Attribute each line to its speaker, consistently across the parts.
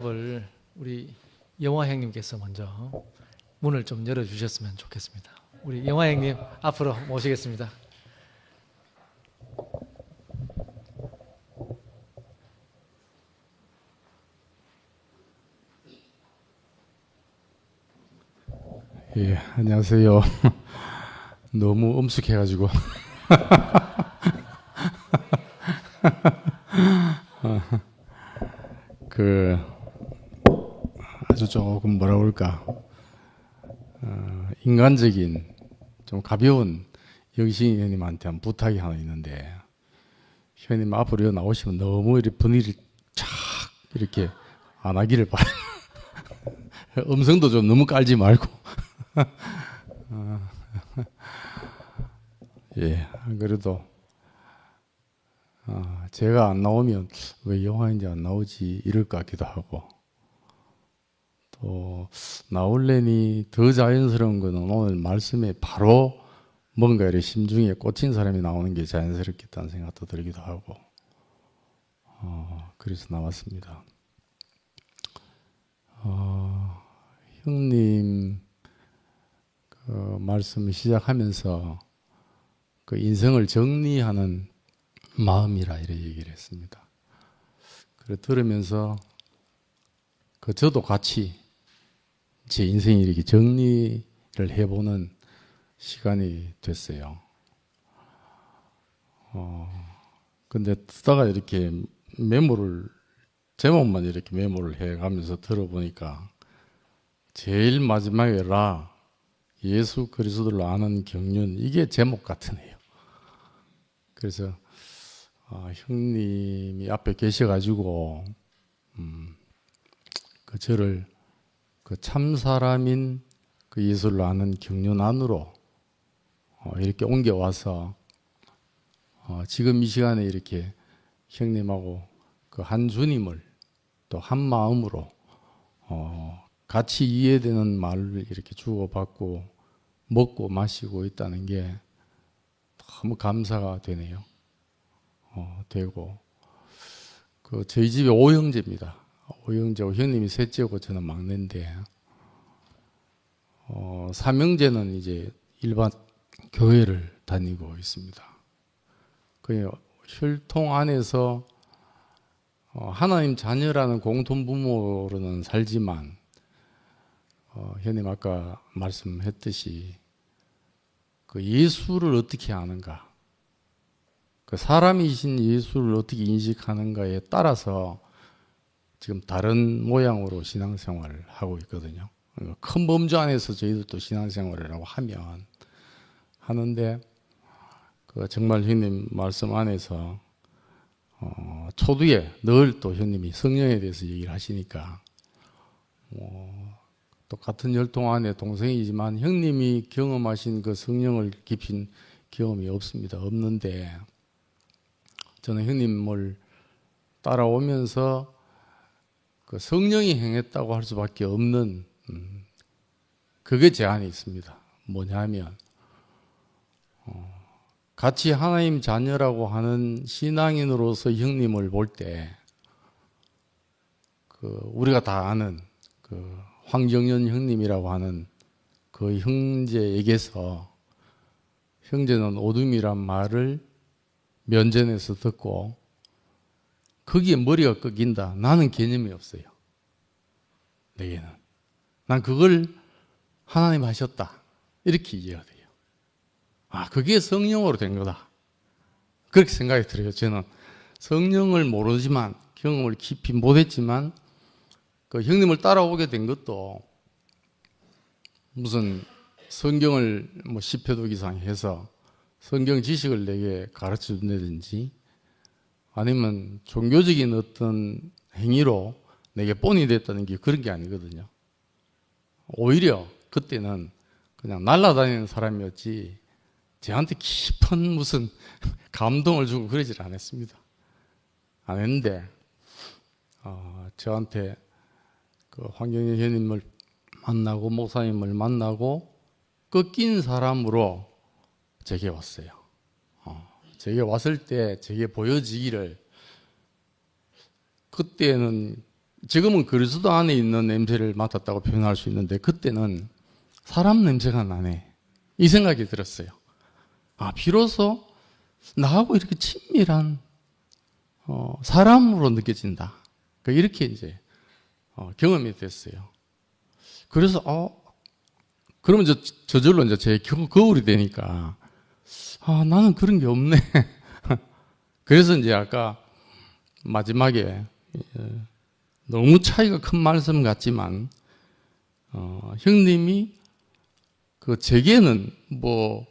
Speaker 1: 우리 영화 형님께서 먼저 문을 좀 열어주셨으면 좋겠습니다. 우리 영화 형님 앞으로 모시겠습니다.
Speaker 2: 예, 안녕하세요. 너무 엄숙해가지고. 아주 조금 뭐라 그럴까, 인간적인, 좀 가벼운 영신이 형님한테 한 부탁이 하나 있는데, 형님 앞으로 나오시면 너무 이렇게 분위기를 착 이렇게 안 하기를 바라요. 음성도 좀 너무 깔지 말고. 예, 안 그래도 제가 안 나오면 왜 영화인지 안 나오지 이럴 것 같기도 하고, 또 나올래니 더 자연스러운 거는 오늘 말씀에 바로 뭔가 이렇게 심중에 꽂힌 사람이 나오는 게 자연스럽겠다는 생각도 들기도 하고, 그래서 나왔습니다. 형님 그 말씀을 시작하면서 그 인생을 정리하는 마음이라 이렇게 얘기를 했습니다. 그래 들으면서 저도 같이 제 인생을 이렇게 정리를 해보는 시간이 됐어요. 근데 듣다가 이렇게 제목만 이렇게 메모를 해가면서 들어보니까 제일 마지막에 예수 그리스도를 아는 경륜, 이게 제목 같으네요. 그래서 형님이 앞에 계셔가지고 저를 그 참사람인 그 예수를 아는 경륜 안으로 이렇게 옮겨와서 지금 이 시간에 이렇게 형님하고 그 한 주님을 또 한 마음으로 같이 이해되는 말을 이렇게 주고받고 먹고 마시고 있다는 게 너무 감사가 되네요. 되고 저희 집에 5형제입니다. 5형제고 형님이 셋째고 저는 막내인데, 3형제는 이제 일반 교회를 다니고 있습니다. 그 혈통 안에서 하나님 자녀라는 공통 부모로는 살지만, 형님 아까 말씀했듯이 그 예수를 어떻게 아는가, 그 사람이신 예수를 어떻게 인식하는가에 따라서 지금 다른 모양으로 신앙생활을 하고 있거든요. 큰 범주 안에서 저희들도 신앙생활이라고 하는데, 정말 형님 말씀 안에서 초두에 늘 또 형님이 성령에 대해서 얘기를 하시니까, 또 같은 혈통 안에 동생이지만 형님이 경험하신 그 성령을 깊인 경험이 없는데, 저는 형님을 따라오면서 그 성령이 행했다고 할 수밖에 없는 그게 제 안에 있습니다. 뭐냐면 같이 하나님 자녀라고 하는 신앙인으로서 형님을 볼 때 우리가 다 아는 황정연 형님이라고 하는 그 형제에게서, 형제는 오둠이란 말을 면전에서 듣고 거기에 머리가 꺾인다, 나는 개념이 없어요. 내게는 난 그걸 하나님 하셨다 이렇게 이해가 돼요. 그게 성령으로 된 거다, 그렇게 생각이 들어요. 저는 성령을 모르지만, 경험을 깊이 못했지만, 그 형님을 따라오게 된 것도 무슨 성경을 10회독 이상 해서 성경 지식을 내게 가르쳐 준다든지, 아니면 종교적인 어떤 행위로 내게 본이 됐다는 게 그런 게 아니거든요. 오히려 그때는 그냥 날아다니는 사람이었지 저한테 깊은 무슨 감동을 주고 그러질 않았습니다. 안 했는데 저한테 그 황경현 형님을 만나고 목사님을 만나고 꺾인 사람으로 제게 왔어요. 제게 왔을 때 제게 보여지기를, 그때는 지금은 그리스도 안에 있는 냄새를 맡았다고 표현할 수 있는데 그때는 사람 냄새가 나네. 이 생각이 들었어요. 아, 비로소 나하고 이렇게 친밀한 사람으로 느껴진다. 그러니까 이렇게 이제 경험이 됐어요. 그래서 그러면 저절로 이제 제 거울이 되니까 나는 그런 게 없네. 그래서 이제 아까 마지막에 너무 차이가 큰 말씀 같지만 형님이 그 제게는 뭐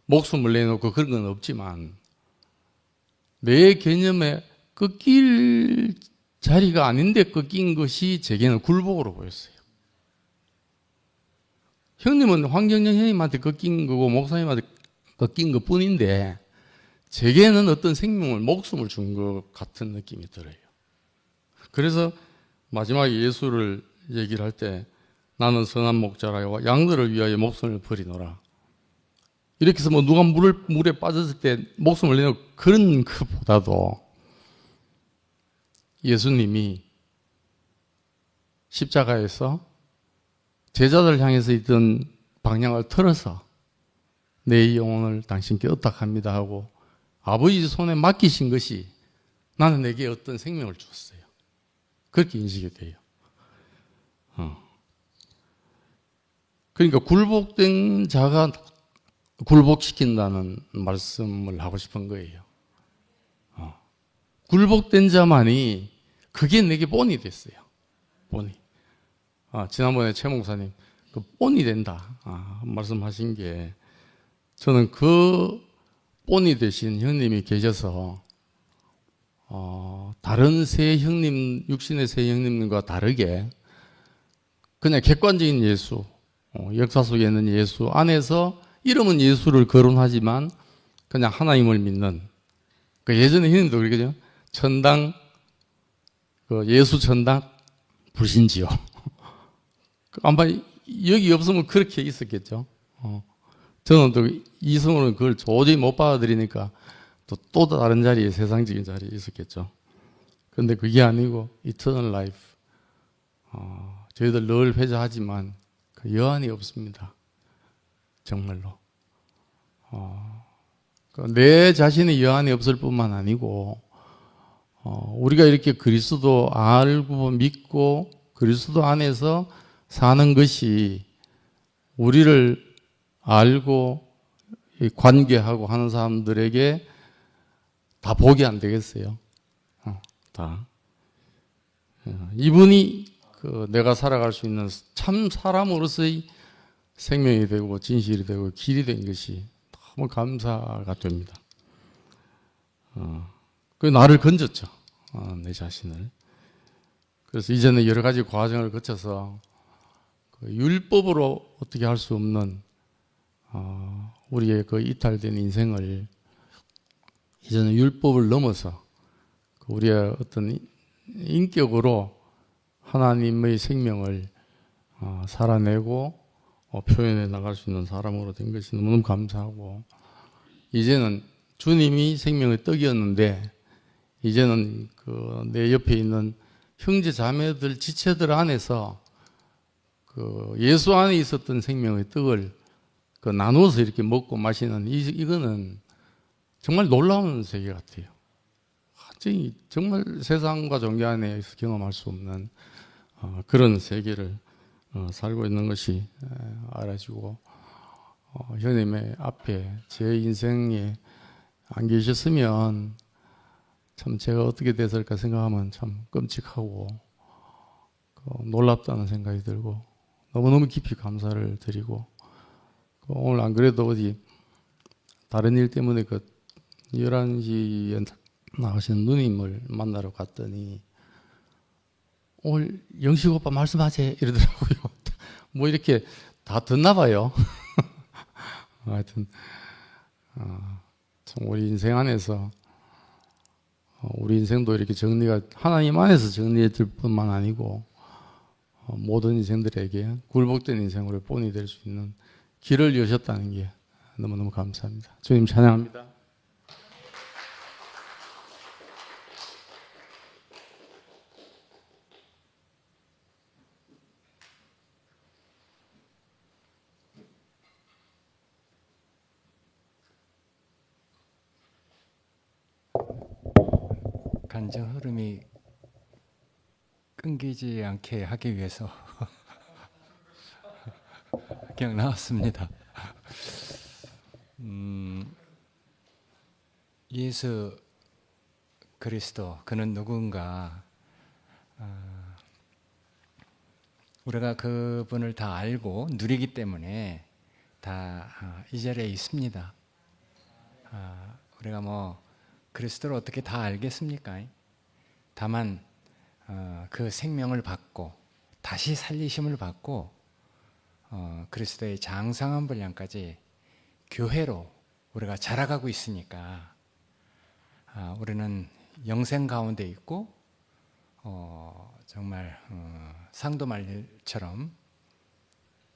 Speaker 2: 목숨을 내놓고 그런 건 없지만 내 개념에 꺾일 자리가 아닌데 꺾인 것이 제게는 굴복으로 보였어요. 형님은 황경영 형님한테 꺾인 거고 목사님한테 꺾인 것 뿐인데 제게는 어떤 생명을 목숨을 준 것 같은 느낌이 들어요. 그래서 마지막에 예수를 얘기를 할 때 나는 선한 목자라 양들을 위하여 목숨을 버리노라. 이렇게 해서 뭐 누가 물에 빠졌을 때 목숨을 내는 그런 것보다도 예수님이 십자가에서 제자들 향해서 있던 방향을 틀어서 내 영혼을 당신께 의탁합니다 하고 아버지 손에 맡기신 것이 나는 내게 어떤 생명을 주었어요. 그렇게 인식이 돼요. 그러니까 굴복된 자가 굴복시킨다는 말씀을 하고 싶은 거예요. 굴복된 자만이 그게 내게 본이 됐어요. 본이. 지난번에 최 목사님 그 본이 된다 말씀하신 게 저는 그 본이 되신 형님이 계셔서 다른 세 형님, 육신의 세 형님과 다르게 그냥 객관적인 예수, 역사 속에 있는 예수 안에서 이름은 예수를 거론하지만 그냥 하나님을 믿는 그 예전에 형님도 그러거든요. 천당, 그 예수 천당 불신지요. 아마 여기 없으면 그렇게 있었겠죠. 저는 또 이성으로는 그걸 도저히 못 받아들이니까 또 다른 자리에 세상적인 자리에 있었겠죠. 그런데 그게 아니고 이터널 라이프. 저희들 늘 회자하지만 그 여한이 없습니다. 정말로. 내 자신의 여한이 없을 뿐만 아니고 우리가 이렇게 그리스도 알고 믿고 그리스도 안에서 사는 것이 우리를 알고 관계하고 하는 사람들에게 다 복이 안 되겠어요. 다. 이분이 내가 살아갈 수 있는 참 사람으로서의 생명이 되고 진실이 되고 길이 된 것이 너무 감사가 됩니다. 그 나를 건졌죠. 내 자신을. 그래서 이제는 여러 가지 과정을 거쳐서 그 율법으로 어떻게 할 수 없는 우리의 그 이탈된 인생을 이제는 율법을 넘어서 우리의 어떤 인격으로 하나님의 생명을 살아내고 표현해 나갈 수 있는 사람으로 된 것이 너무너무 감사하고 이제는 주님이 생명의 떡이었는데 이제는 그 내 옆에 있는 형제 자매들 지체들 안에서 그 예수 안에 있었던 생명의 떡을 그 나누어서 이렇게 먹고 마시는 이거는 정말 놀라운 세계 같아요. 정말 세상과 종교 안에서 경험할 수 없는 그런 세계를 살고 있는 것이 알아지고 형님의 앞에 제 인생에 안 계셨으면 참 제가 어떻게 됐을까 생각하면 참 끔찍하고 놀랍다는 생각이 들고 너무너무 깊이 감사를 드리고 오늘 안 그래도 어디 다른 일 때문에 그 11시에 나가시는 누님을 만나러 갔더니 오늘 영식 오빠 말씀하지 이러더라고요. 뭐 이렇게 다 듣나 봐요. 하여튼 참 우리 인생 안에서 우리 인생도 이렇게 정리가 하나님 안에서 정리될 뿐만 아니고 모든 인생들에게 굴복된 인생으로 본이 될 수 있는 길을 여셨다는 게 너무너무 감사합니다. 주님 찬양합니다.
Speaker 3: 간증 흐름이 끊기지 않게 하기 위해서 그냥 나왔습니다. 예수 그리스도 그는 누군가, 우리가 그분을 다 알고 누리기 때문에 다 이 자리에 있습니다. 우리가 뭐 그리스도를 어떻게 다 알겠습니까? 다만 그 생명을 받고 다시 살리심을 받고 그리스도의 장성한 분량까지 교회로 우리가 자라가고 있으니까 우리는 영생 가운데 있고 정말 상도말처럼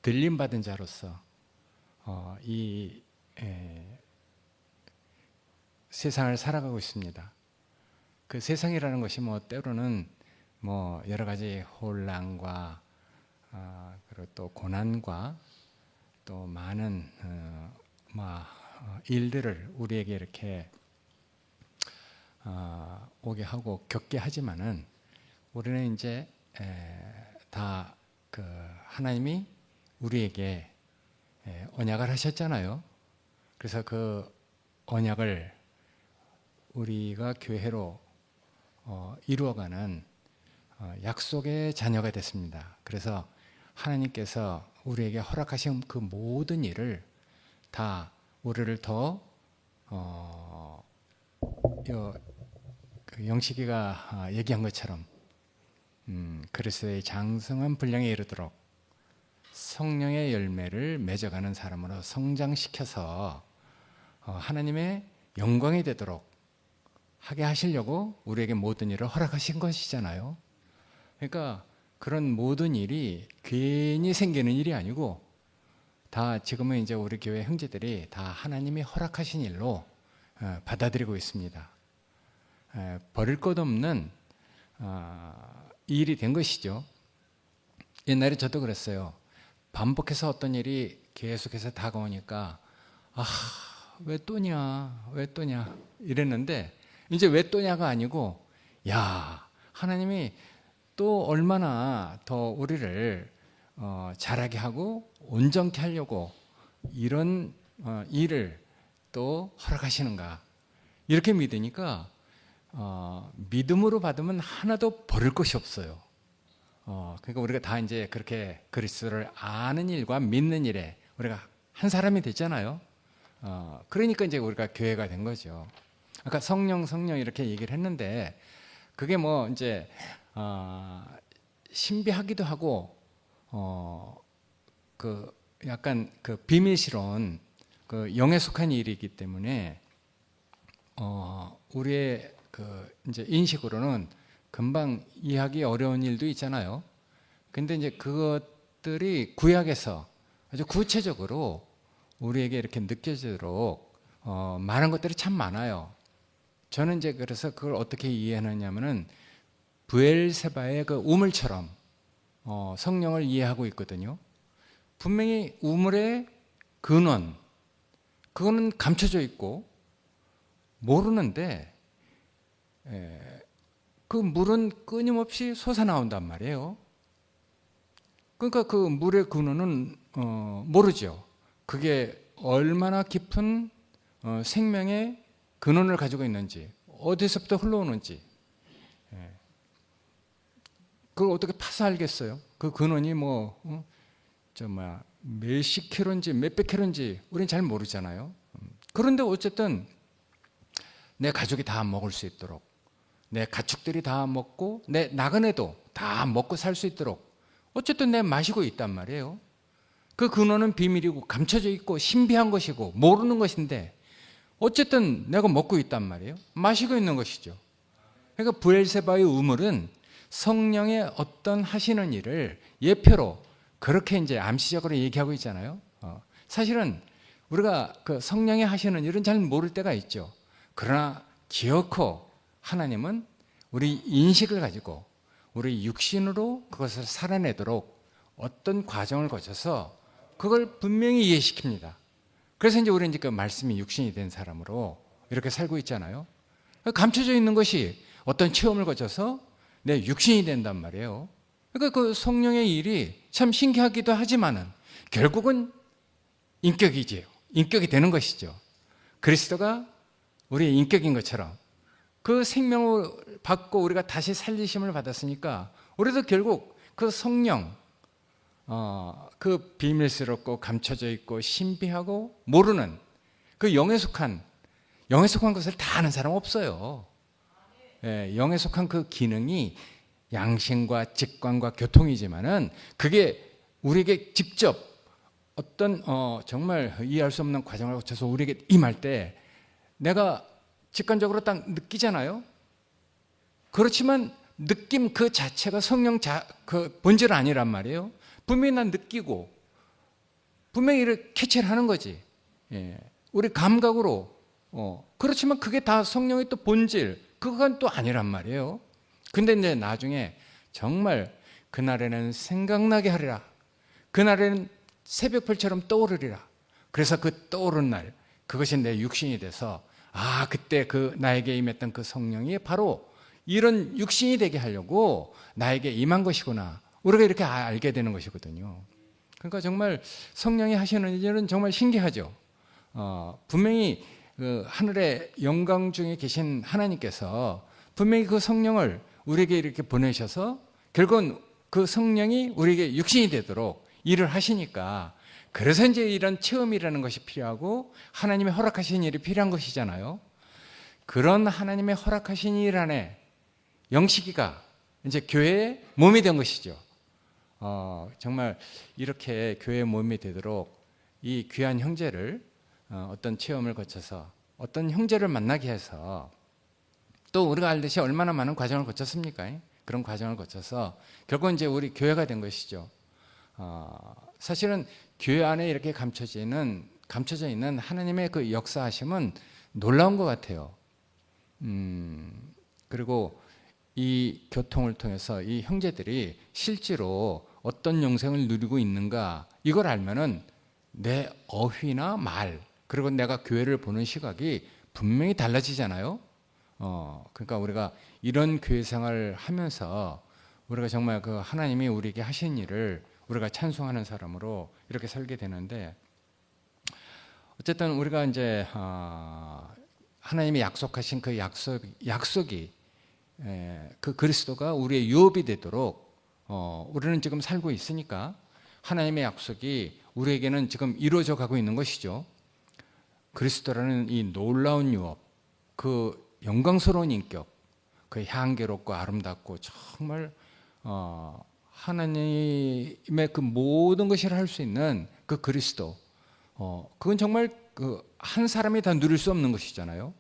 Speaker 3: 들림받은 자로서 이 세상을 살아가고 있습니다. 그 세상이라는 것이 뭐 때로는 뭐 여러 가지 혼란과 그리고 또 고난과 또 많은 일들을 우리에게 이렇게 오게 하고 겪게 하지만은 우리는 이제 다 그 하나님이 우리에게 언약을 하셨잖아요. 그래서 그 언약을 우리가 교회로 이루어가는 약속의 자녀가 됐습니다. 그래서 하나님께서 우리에게 허락하신 그 모든 일을 다 우리를 더 그 영식이가 얘기한 것처럼 그리스도의 장성한 분량에 이르도록 성령의 열매를 맺어가는 사람으로 성장시켜서 하나님의 영광이 되도록 하게 하시려고 우리에게 모든 일을 허락하신 것이잖아요. 그러니까 그런 모든 일이 괜히 생기는 일이 아니고 다 지금은 이제 우리 교회 형제들이 다 하나님이 허락하신 일로 받아들이고 있습니다. 버릴 것 없는 일이 된 것이죠. 옛날에 저도 그랬어요. 반복해서 어떤 일이 계속해서 다가오니까 왜 또냐 왜 또냐 이랬는데 이제 왜 또냐가 아니고 야 하나님이 또 얼마나 더 우리를 잘하게 하고 온전케 하려고 이런 일을 또 허락하시는가 이렇게 믿으니까 믿음으로 받으면 하나도 버릴 것이 없어요. 그러니까 우리가 다 이제 그렇게 그리스도를 아는 일과 믿는 일에 우리가 한 사람이 됐잖아요. 그러니까 이제 우리가 교회가 된 거죠. 아까 성령 이렇게 얘기를 했는데 그게 뭐 이제 신비하기도 하고 그 약간 그 비밀스러운 그 영에 속한 일이기 때문에 우리의 그 이제 인식으로는 금방 이해하기 어려운 일도 있잖아요. 근데 이제 그것들이 구약에서 아주 구체적으로 우리에게 이렇게 느껴지도록 많은 것들이 참 많아요. 저는 이제 그래서 그걸 어떻게 이해하느냐면은 브엘세바의 그 우물처럼 성령을 이해하고 있거든요. 분명히 우물의 근원 그거는 감춰져 있고 모르는데 그 물은 끊임없이 솟아나온단 말이에요. 그러니까 그 물의 근원은 모르죠. 그게 얼마나 깊은 생명의 근원을 가지고 있는지 어디서부터 흘러오는지 그걸 어떻게 파서 알겠어요? 그 근원이 몇십 킬로인지 몇백 킬로인지 우리는 잘 모르잖아요. 그런데 어쨌든 내 가족이 다 먹을 수 있도록 내 가축들이 다 먹고 내 나그네도 다 먹고 살 수 있도록 어쨌든 내가 마시고 있단 말이에요. 그 근원은 비밀이고 감춰져 있고 신비한 것이고 모르는 것인데 어쨌든 내가 먹고 있단 말이에요. 마시고 있는 것이죠. 그러니까 브엘세바의 우물은 성령의 어떤 하시는 일을 예표로 그렇게 이제 암시적으로 얘기하고 있잖아요. 사실은 우리가 그 성령의 하시는 일은 잘 모를 때가 있죠. 그러나 기어코 하나님은 우리 인식을 가지고 우리 육신으로 그것을 살아내도록 어떤 과정을 거쳐서 그걸 분명히 이해시킵니다. 그래서 이제 우리는 이제 그 말씀이 육신이 된 사람으로 이렇게 살고 있잖아요. 감춰져 있는 것이 어떤 체험을 거쳐서 내 육신이 된단 말이에요. 그러니까 그 성령의 일이 참 신기하기도 하지만은 결국은 인격이지요. 인격이 되는 것이죠. 그리스도가 우리의 인격인 것처럼 그 생명을 받고 우리가 다시 살리심을 받았으니까 우리도 결국 그 성령, 그 비밀스럽고 감춰져 있고 신비하고 모르는 그 영에 속한 것을 다 아는 사람 없어요. 예, 영에 속한 그 기능이 양심과 직관과 교통이지만은 그게 우리에게 직접 어떤 정말 이해할 수 없는 과정을 거쳐서 우리에게 임할 때 내가 직관적으로 딱 느끼잖아요. 그렇지만 느낌 그 자체가 성령 그 본질 아니란 말이에요. 분명히 난 느끼고 분명히 이렇게 캐치를 하는 거지. 예. 우리 감각으로 그렇지만 그게 다 성령의 또 본질 그건 또 아니란 말이에요. 근데 이제 나중에 정말 그날에는 생각나게 하리라. 그날에는 새벽별처럼 떠오르리라. 그래서 그 떠오르는 날 그것이 내 육신이 돼서 그때 그 나에게 임했던 그 성령이 바로 이런 육신이 되게 하려고 나에게 임한 것이구나. 우리가 이렇게 알게 되는 것이거든요. 그러니까 정말 성령이 하시는 일은 정말 신기하죠. 분명히 그 하늘의 영광 중에 계신 하나님께서 분명히 그 성령을 우리에게 이렇게 보내셔서 결국은 그 성령이 우리에게 육신이 되도록 일을 하시니까 그래서 이제 이런 체험이라는 것이 필요하고 하나님의 허락하신 일이 필요한 것이잖아요. 그런 하나님의 허락하신 일 안에 영식이가 이제 교회의 몸이 된 것이죠. 정말 이렇게 교회의 몸이 되도록 이 귀한 형제를 어떤 체험을 거쳐서 어떤 형제를 만나게 해서 또 우리가 알듯이 얼마나 많은 과정을 거쳤습니까? 그런 과정을 거쳐서 결국 이제 우리 교회가 된 것이죠. 사실은 교회 안에 이렇게 감춰져 있는 하나님의 그 역사하심은 놀라운 것 같아요. 그리고 이 교통을 통해서 이 형제들이 실제로 어떤 영생을 누리고 있는가 이걸 알면은 내 어휘나 말 그리고 내가 교회를 보는 시각이 분명히 달라지잖아요. 그러니까 우리가 이런 교회 생활을 하면서 우리가 정말 그 하나님이 우리에게 하신 일을 우리가 찬송하는 사람으로 이렇게 살게 되는데 어쨌든 우리가 이제 하나님이 약속하신 그 약속이 그 그리스도가 우리의 유업이 되도록 우리는 지금 살고 있으니까 하나님의 약속이 우리에게는 지금 이루어져 가고 있는 것이죠. 그리스도라는 이 놀라운 유업, 그 영광스러운 인격, 그 향기롭고 아름답고 정말 하나님의 그 모든 것을 할 수 있는 그 그리스도, 그건 정말 그 한 사람이 다 누릴 수 없는 것이잖아요.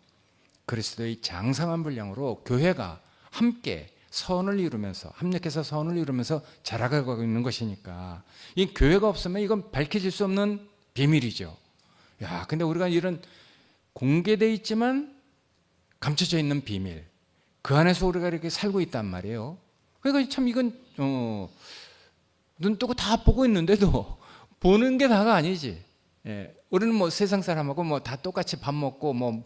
Speaker 3: 그리스도의 장성한 분량으로 교회가 함께 선을 이루면서 합력해서 선을 이루면서 자라가고 있는 것이니까 이 교회가 없으면 이건 밝혀질 수 없는 비밀이죠. 야, 근데 우리가 이런 공개되어 있지만 감춰져 있는 비밀, 그 안에서 우리가 이렇게 살고 있단 말이에요. 그러니까 참 이건 눈 뜨고 다 보고 있는데도 보는 게 다가 아니지. 우리는 뭐 세상 사람하고 뭐 다 똑같이 밥 먹고 뭐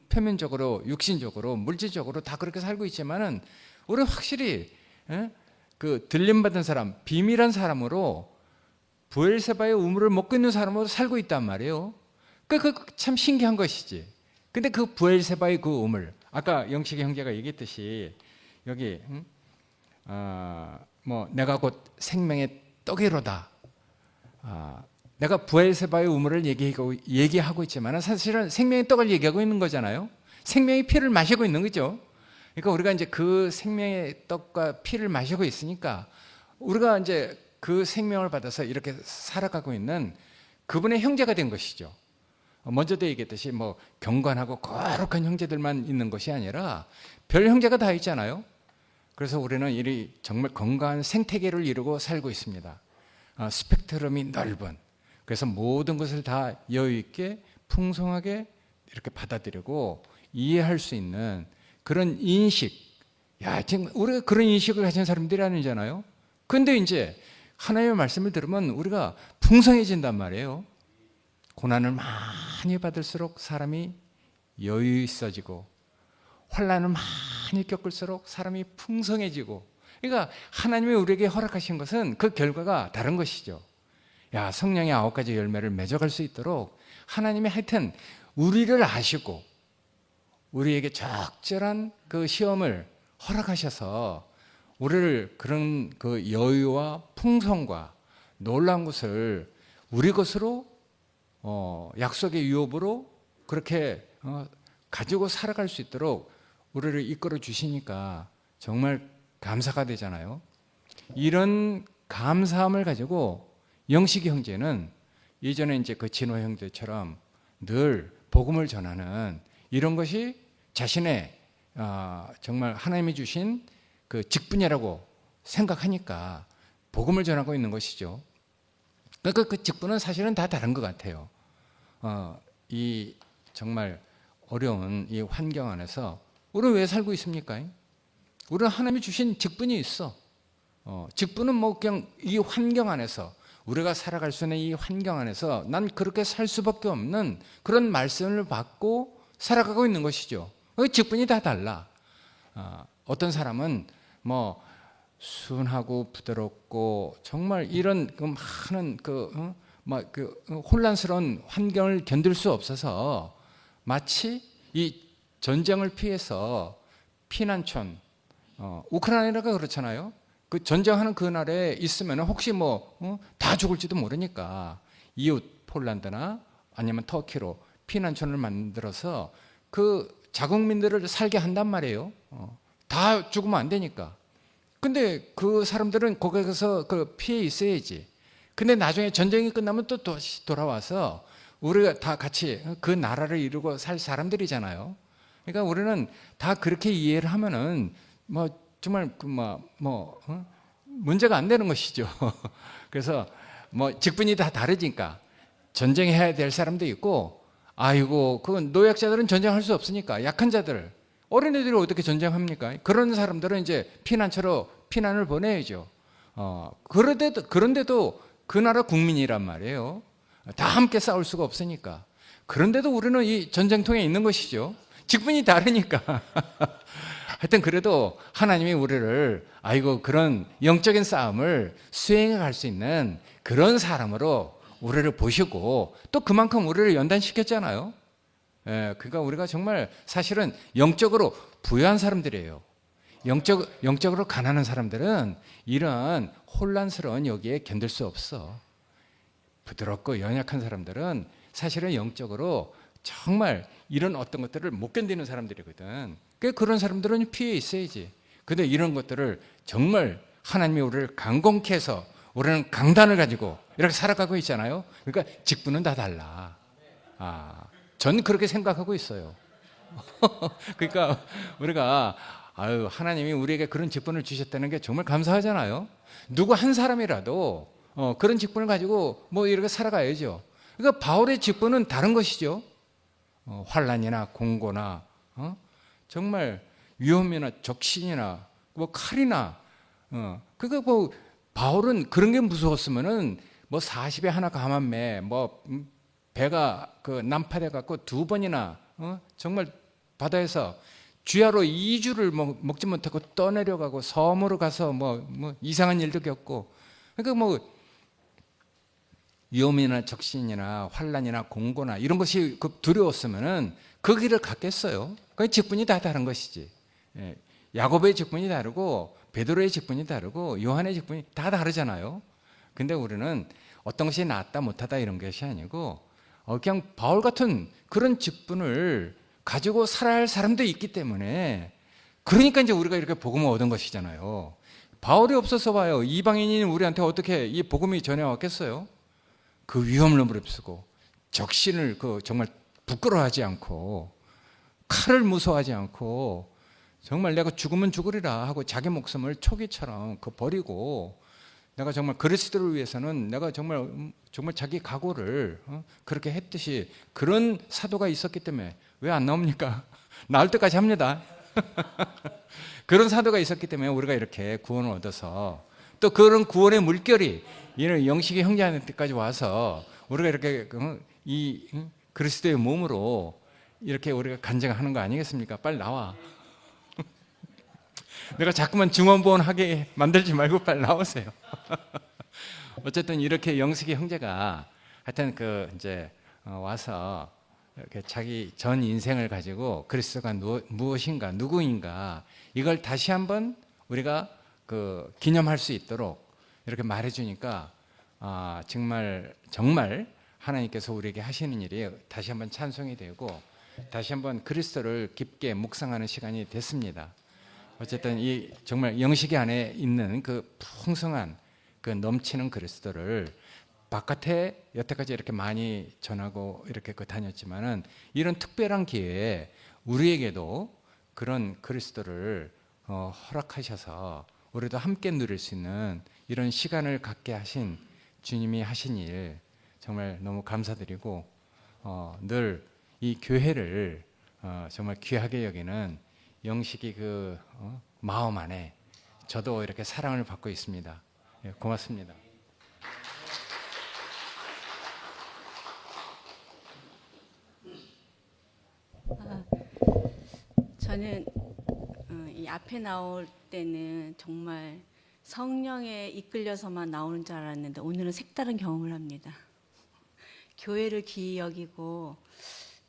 Speaker 3: 표면적으로 육신적으로 물질적으로 다 그렇게 살고 있지만은 우리는 확실히 그 들림 받은 사람, 비밀한 사람으로 브엘세바의 우물을 먹고 있는 사람으로 살고 있단 말이에요. 그 참 신기한 것이지. 근데 그 브엘세바의 그 우물, 아까 영식이 형제가 얘기했듯이 여기 뭐 내가 곧 생명의 떡이로다. 내가 브엘세바의 우물을 얘기하고 있지만 사실은 생명의 떡을 얘기하고 있는 거잖아요. 생명의 피를 마시고 있는 거죠. 그러니까 우리가 이제 그 생명의 떡과 피를 마시고 있으니까 우리가 이제 그 생명을 받아서 이렇게 살아가고 있는 그분의 형제가 된 것이죠. 먼저도 얘기했듯이 뭐 경건하고 거룩한 형제들만 있는 것이 아니라 별 형제가 다 있잖아요. 그래서 우리는 이 정말 건강한 생태계를 이루고 살고 있습니다. 스펙트럼이 넓은. 그래서 모든 것을 다 여유 있게 풍성하게 이렇게 받아들이고 이해할 수 있는 그런 인식. 야, 지금 우리가 그런 인식을 가진 사람들이 아니잖아요. 근데 이제 하나님의 말씀을 들으면 우리가 풍성해진단 말이에요. 고난을 많이 받을수록 사람이 여유 있어지고 환난을 많이 겪을수록 사람이 풍성해지고, 그러니까 하나님이 우리에게 허락하신 것은 그 결과가 다른 것이죠. 야, 성령의 9가지 열매를 맺어갈 수 있도록 하나님이 하여튼 우리를 아시고 우리에게 적절한 그 시험을 허락하셔서 우리를 그런 그 여유와 풍성과 놀라운 것을 우리 것으로 약속의 유업으로 그렇게 가지고 살아갈 수 있도록 우리를 이끌어 주시니까 정말 감사가 되잖아요. 이런 감사함을 가지고 영식이 형제는 예전에 이제 그 진호 형제처럼 늘 복음을 전하는 이런 것이 자신의 정말 하나님이 주신 그 직분이라고 생각하니까 복음을 전하고 있는 것이죠. 그러니까 그 직분은 사실은 다 다른 것 같아요. 이 정말 어려운 이 환경 안에서 우리는 왜 살고 있습니까? 우리는 하나님이 주신 직분이 있어. 직분은 뭐 그냥 이 환경 안에서 우리가 살아갈 수 있는 이 환경 안에서 난 그렇게 살 수밖에 없는 그런 말씀을 받고 살아가고 있는 것이죠. 직분이 다 달라. 어떤 사람은 뭐 순하고 부드럽고 정말 이런 그 많은 그 혼란스러운 환경을 견딜 수 없어서 마치 이 전쟁을 피해서 피난촌, 우크라이나가 그렇잖아요. 그 전쟁하는 그 나라에 있으면 혹시 다 죽을지도 모르니까 이웃 폴란드나 아니면 터키로 피난촌을 만들어서 그 자국민들을 살게 한단 말이에요. 다 죽으면 안 되니까. 근데 그 사람들은 거기서 그 피해 있어야지. 근데 나중에 전쟁이 끝나면 또 다시 돌아와서 우리가 다 같이 그 나라를 이루고 살 사람들이잖아요. 그러니까 우리는 다 그렇게 이해를 하면은 정말 문제가 안 되는 것이죠. 그래서 직분이 다 다르니까 전쟁해야 될 사람도 있고, 아이고 그 노약자들은 전쟁할 수 없으니까 약한 자들, 어린애들이 어떻게 전쟁합니까? 그런 사람들은 이제 피난처로 피난을 보내야죠. 그런데도 그 나라 국민이란 말이에요. 다 함께 싸울 수가 없으니까. 그런데도 우리는 이 전쟁통에 있는 것이죠. 직분이 다르니까. 하여튼 그래도 하나님이 우리를 그런 영적인 싸움을 수행해 갈 수 있는 그런 사람으로 우리를 보시고 또 그만큼 우리를 연단시켰잖아요. 그러니까 우리가 정말 사실은 영적으로 부유한 사람들이에요. 영적으로 가난한 사람들은 이런 혼란스러운 여기에 견딜 수 없어. 부드럽고 연약한 사람들은 사실은 영적으로 정말 이런 어떤 것들을 못 견디는 사람들이거든. 그런 사람들은 피해 있어야지. 근데 이런 것들을 정말 하나님이 우리를 강건케 해서 우리는 강단을 가지고 이렇게 살아가고 있잖아요. 그러니까 직분은 다 달라. 전 그렇게 생각하고 있어요. 그러니까 우리가 하나님이 우리에게 그런 직분을 주셨다는 게 정말 감사하잖아요. 누구 한 사람이라도 그런 직분을 가지고 이렇게 살아가야죠. 그러니까 바울의 직분은 다른 것이죠. 환난이나 공고나 정말 위험이나 적신이나 칼이나 그러니까 바울은 그런 게 무서웠으면은 40에 하나 감한매 배가 난파돼 갖고 2번이나 정말 바다에서 쥐하로 2주를 먹지 못하고 떠내려가고 섬으로 가서 이상한 일도 겪고, 그러니까 위험이나 적신이나 환난이나 공고나 이런 것이 두려웠으면은 그 길을 갔겠어요. 그 직분이 다 다른 것이지. 야곱의 직분이 다르고 베드로의 직분이 다르고 요한의 직분이 다 다르잖아요. 근데 우리는 어떤 것이 낫다 못하다 이런 것이 아니고 그냥 바울 같은 그런 직분을 가지고 살아야 할 사람도 있기 때문에, 그러니까 이제 우리가 이렇게 복음을 얻은 것이잖아요. 바울이 없어서 봐요. 이방인인 우리한테 어떻게 이 복음이 전해왔겠어요? 그 위험을 무릅쓰고 적신을 정말 부끄러워하지 않고 칼을 무서워하지 않고 정말 내가 죽으면 죽으리라 하고 자기 목숨을 초기처럼 버리고, 내가 정말 그리스도를 위해서는 내가 정말 자기 각오를 그렇게 했듯이 그런 사도가 있었기 때문에 왜 안 나옵니까? 나올 때까지 합니다. 그런 사도가 있었기 때문에 우리가 이렇게 구원을 얻어서 또 그런 구원의 물결이 이런 영식의 형제한테까지 와서 우리가 이렇게 이 그리스도의 몸으로 이렇게 우리가 간증하는 거 아니겠습니까? 빨리 나와. 내가 자꾸만 중원부원하게 만들지 말고 빨리 나오세요. 어쨌든 이렇게 영식이 형제가 하여튼 그 이제 와서 이렇게 자기 전 인생을 가지고 그리스도가 무엇인가 누구인가 이걸 다시 한번 우리가 그 기념할 수 있도록 이렇게 말해주니까 정말 하나님께서 우리에게 하시는 일이 다시 한번 찬송이 되고 다시 한번 그리스도를 깊게 묵상하는 시간이 됐습니다. 어쨌든 이 정말 영식이 안에 있는 그 풍성한 그 넘치는 그리스도를 바깥에 여태까지 이렇게 많이 전하고 이렇게 다녔지만은 이런 특별한 기회에 우리에게도 그런 그리스도를 허락하셔서 우리도 함께 누릴 수 있는 이런 시간을 갖게 하신 주님이 하신 일 정말 너무 감사드리고 늘 이 교회를 정말 귀하게 여기는 영식이 그 마음 안에 저도 이렇게 사랑을 받고 있습니다. 예, 고맙습니다.
Speaker 4: 저는 이 앞에 나올 때는 정말 성령에 이끌려서만 나오는 줄 알았는데 오늘은 색다른 경험을 합니다. 교회를 귀히 여기고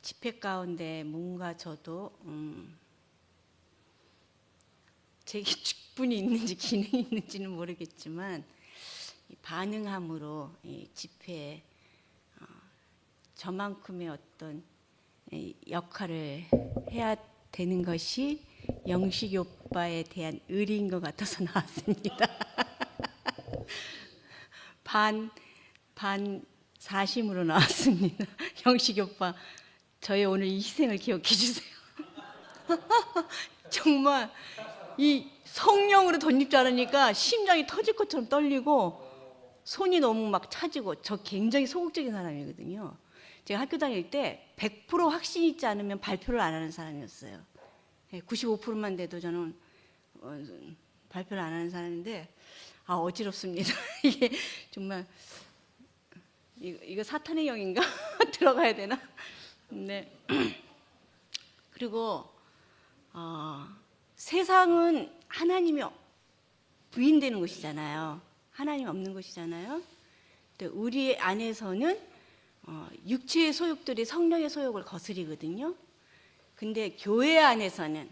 Speaker 4: 집회 가운데 뭔가 저도 제게 직분이 있는지 기능이 있는지는 모르겠지만 반응함으로 이 집회에 저만큼의 어떤 역할을 해야 되는 것이 영식이 오빠에 대한 의리인 것 같아서 나왔습니다. 반 사심으로 나왔습니다. 영식이 오빠, 저의 오늘 이 희생을 기억해 주세요. 정말 이 성령으로 던질 줄 알으니까 심장이 터질 것처럼 떨리고 손이 너무 막 차지고, 저 굉장히 소극적인 사람이거든요. 제가 학교 다닐 때 100% 확신이 있지 않으면 발표를 안 하는 사람이었어요. 95%만 돼도 저는 발표를 안 하는 사람인데 어지럽습니다. 이게 정말 이거 사탄의 영인가? 들어가야 되나? 네. 그리고 세상은 하나님이 부인되는 곳이잖아요. 하나님 없는 곳이잖아요. 근데 우리 안에서는 육체의 소욕들이 성령의 소욕을 거스리거든요. 근데 교회 안에서는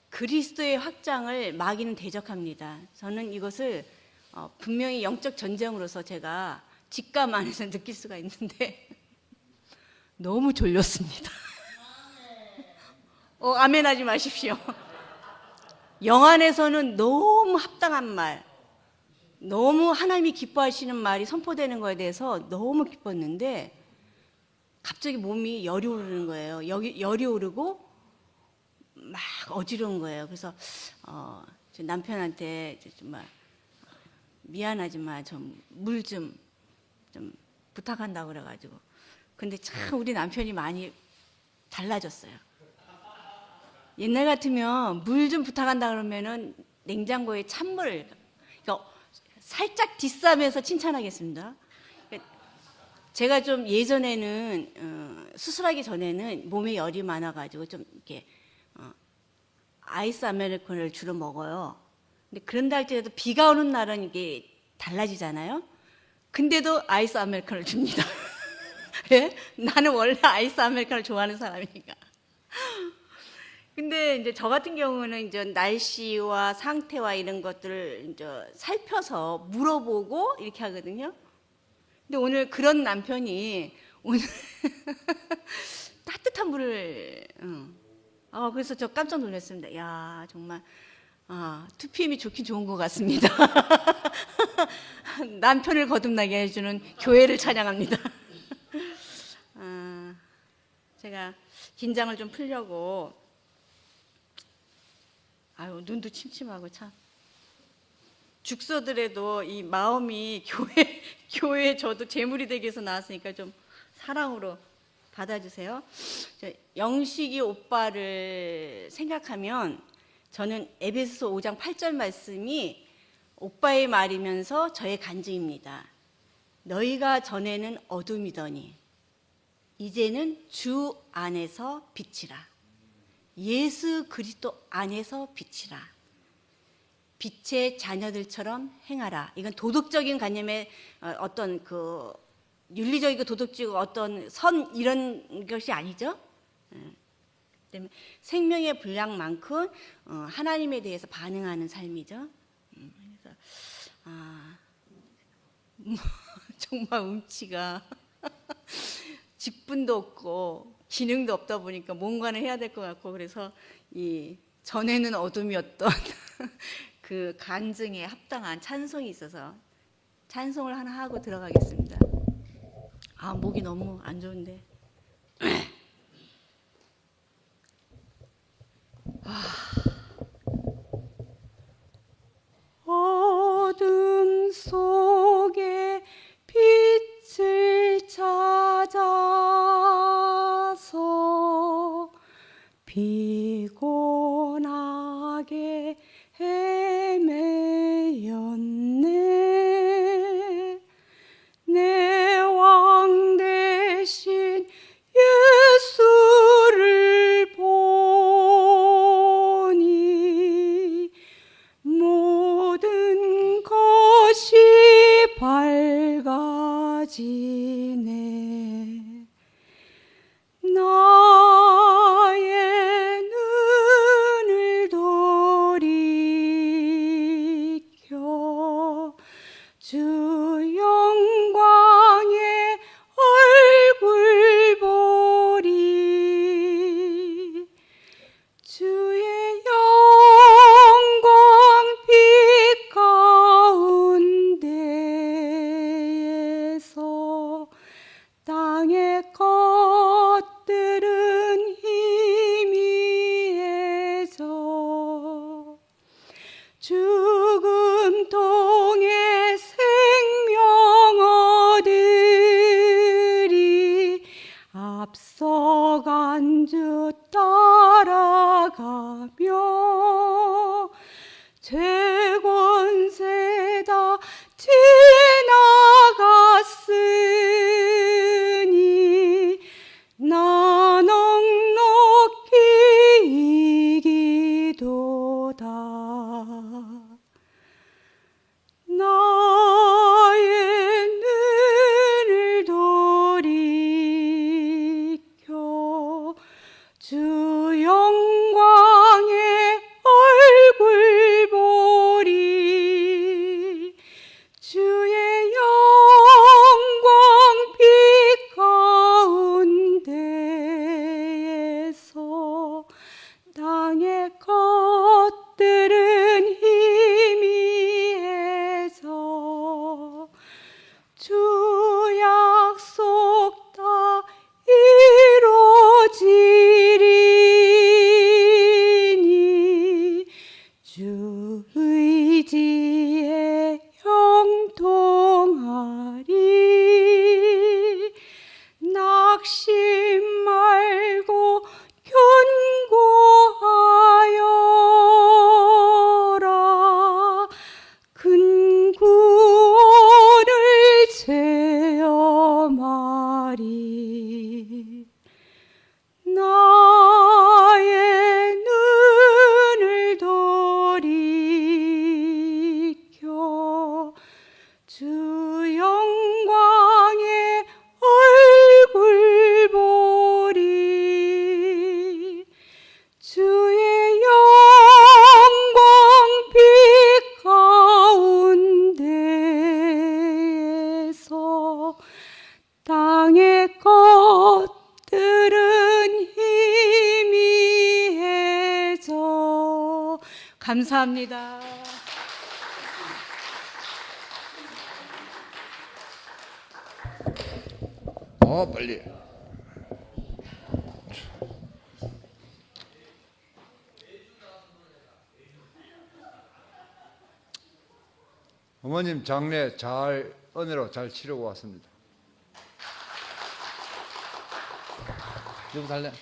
Speaker 4: 그리스도의 확장을 마귀는 대적합니다. 저는 이것을 분명히 영적 전쟁으로서 제가 직감 안에서 느낄 수가 있는데 너무 졸렸습니다. 아멘 하지 마십시오. 영 안에서는 너무 합당한 말, 너무 하나님이 기뻐하시는 말이 선포되는 거에 대해서 너무 기뻤는데 갑자기 몸이 열이 오르는 거예요. 열이 오르고 막 어지러운 거예요. 그래서 남편한테 정말 미안하지만 물 좀 부탁한다고 그래가지고, 근데 참 우리 남편이 많이 달라졌어요. 옛날 같으면 물 좀 부탁한다 그러면은 냉장고에 찬물, 그러니까 살짝 디스하면서 칭찬하겠습니다. 제가 좀 예전에는 수술하기 전에는 몸에 열이 많아가지고 좀 이렇게 아이스 아메리카노를 주로 먹어요. 근데 그런다 할지라도 비가 오는 날은 이게 달라지잖아요. 근데도 아이스 아메리카노를 줍니다. 왜? 나는 원래 아이스 아메리카노를 좋아하는 사람이니까. 근데 이제 저 같은 경우는 이제 날씨와 상태와 이런 것들을 이제 살펴서 물어보고 이렇게 하거든요. 근데 오늘 그런 남편이 오늘 따뜻한 물을, 그래서 저 깜짝 놀랐습니다. 야, 정말 2PM이 좋긴 좋은 것 같습니다. 남편을 거듭나게 해주는 교회를 찬양합니다. 제가 긴장을 좀 풀려고, 눈도 침침하고 참. 죽서더라도 이 마음이 교회에 저도 제물이 되기 위해서 나왔으니까 좀 사랑으로 받아주세요. 영식이 오빠를 생각하면 저는 에베소서 5장 8절 말씀이 오빠의 말이면서 저의 간증입니다. 너희가 전에는 어둠이더니 이제는 주 안에서 빛이라. 예수 그리스도 안에서 비치라. 빛의 자녀들처럼 행하라. 이건 도덕적인 관념의 어떤 그 윤리적이고 도덕적이고 어떤 선 이런 것이 아니죠. 그다음에 생명의 분량만큼 하나님에 대해서 반응하는 삶이죠. 그래서 정말 음치가 직분도 없고 기능도 없다 보니까 뭔가는 해야 될 것 같고, 그래서 이 전에는 어둠이었던 그 간증에 합당한 찬송이 있어서 찬송을 하나 하고 들어가겠습니다. 목이 너무 안 좋은데. 어둠 속에 빛을 찾아서 피곤하게 헤매였네. 내 왕 대신 예수를 보니 모든 것이 밝아지네. 나의 눈을 돌이켜 주 영광의 얼굴 보리. 주의 영광 빛 가운데에서 땅의 것들은 희미해져 죽음 통해 생명 얻으리. 앞서간 주 따라가며 죄권세 다 지나갔으니 나 넉넉히 이기도다. 나의 눈을 돌이켜 주 영광의 얼굴 보리. 주의 영광 빛 가운데에서 땅의 것들은 희미해져 주 약속 다 이루어지리니 주 의지에 형통하리. 낙심 말고 견고하여라. 큰 구원을 체험하리. 나의 눈을 돌이켜 주 영광의 얼굴 보리. 주의 영광 빛 가운데에서 땅의 것들은 희미해져. 감사합니다.
Speaker 3: 빨리.
Speaker 5: 어머님 장례 잘 은혜로 잘 치르고 왔습니다.
Speaker 3: 여보 달래.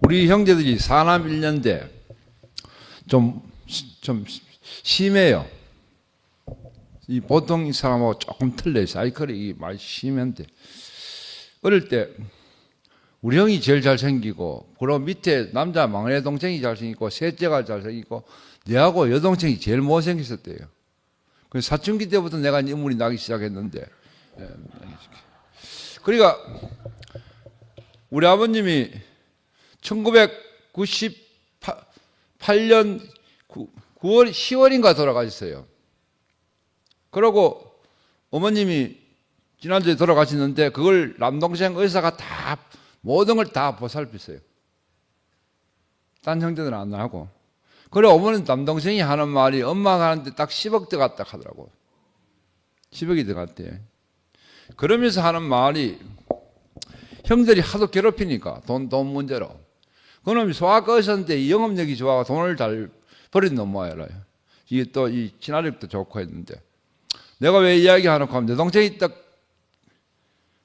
Speaker 5: 우리 형제들이 사남 1년대 좀 심해요. 이 보통 사람하고 조금 틀려요. 사이클이 많이 심한데 어릴 때 우리 형이 제일 잘생기고, 그럼 밑에 남자 막내 동생이 잘생기고, 셋째가 잘생기고, 내하고 여동생이 제일 못생겼었대요. 그래서 사춘기 때부터 내가 눈물이 나기 시작했는데, 그러니까 우리 아버님이 1998년 9월, 10월인가 돌아가셨어요. 그러고 어머님이 지난주에 돌아가셨는데 그걸 남동생 의사가 다 모든 걸 다 보살폈어요. 딴 형제들은 안 하고. 그래 어머니는 남동생이 하는 말이 엄마가 하는데 딱 10억 들어갔다 하더라고. 10억이 들어갔대. 그러면서 하는 말이 형들이 하도 괴롭히니까 돈 문제로. 그놈이 소아과 의사인데 영업력이 좋아가 돈을 잘 버린 놈 모양이라. 이게 또 이 친화력도 좋고 했는데 내가 왜 이야기하는 거 하면 내 동생이 딱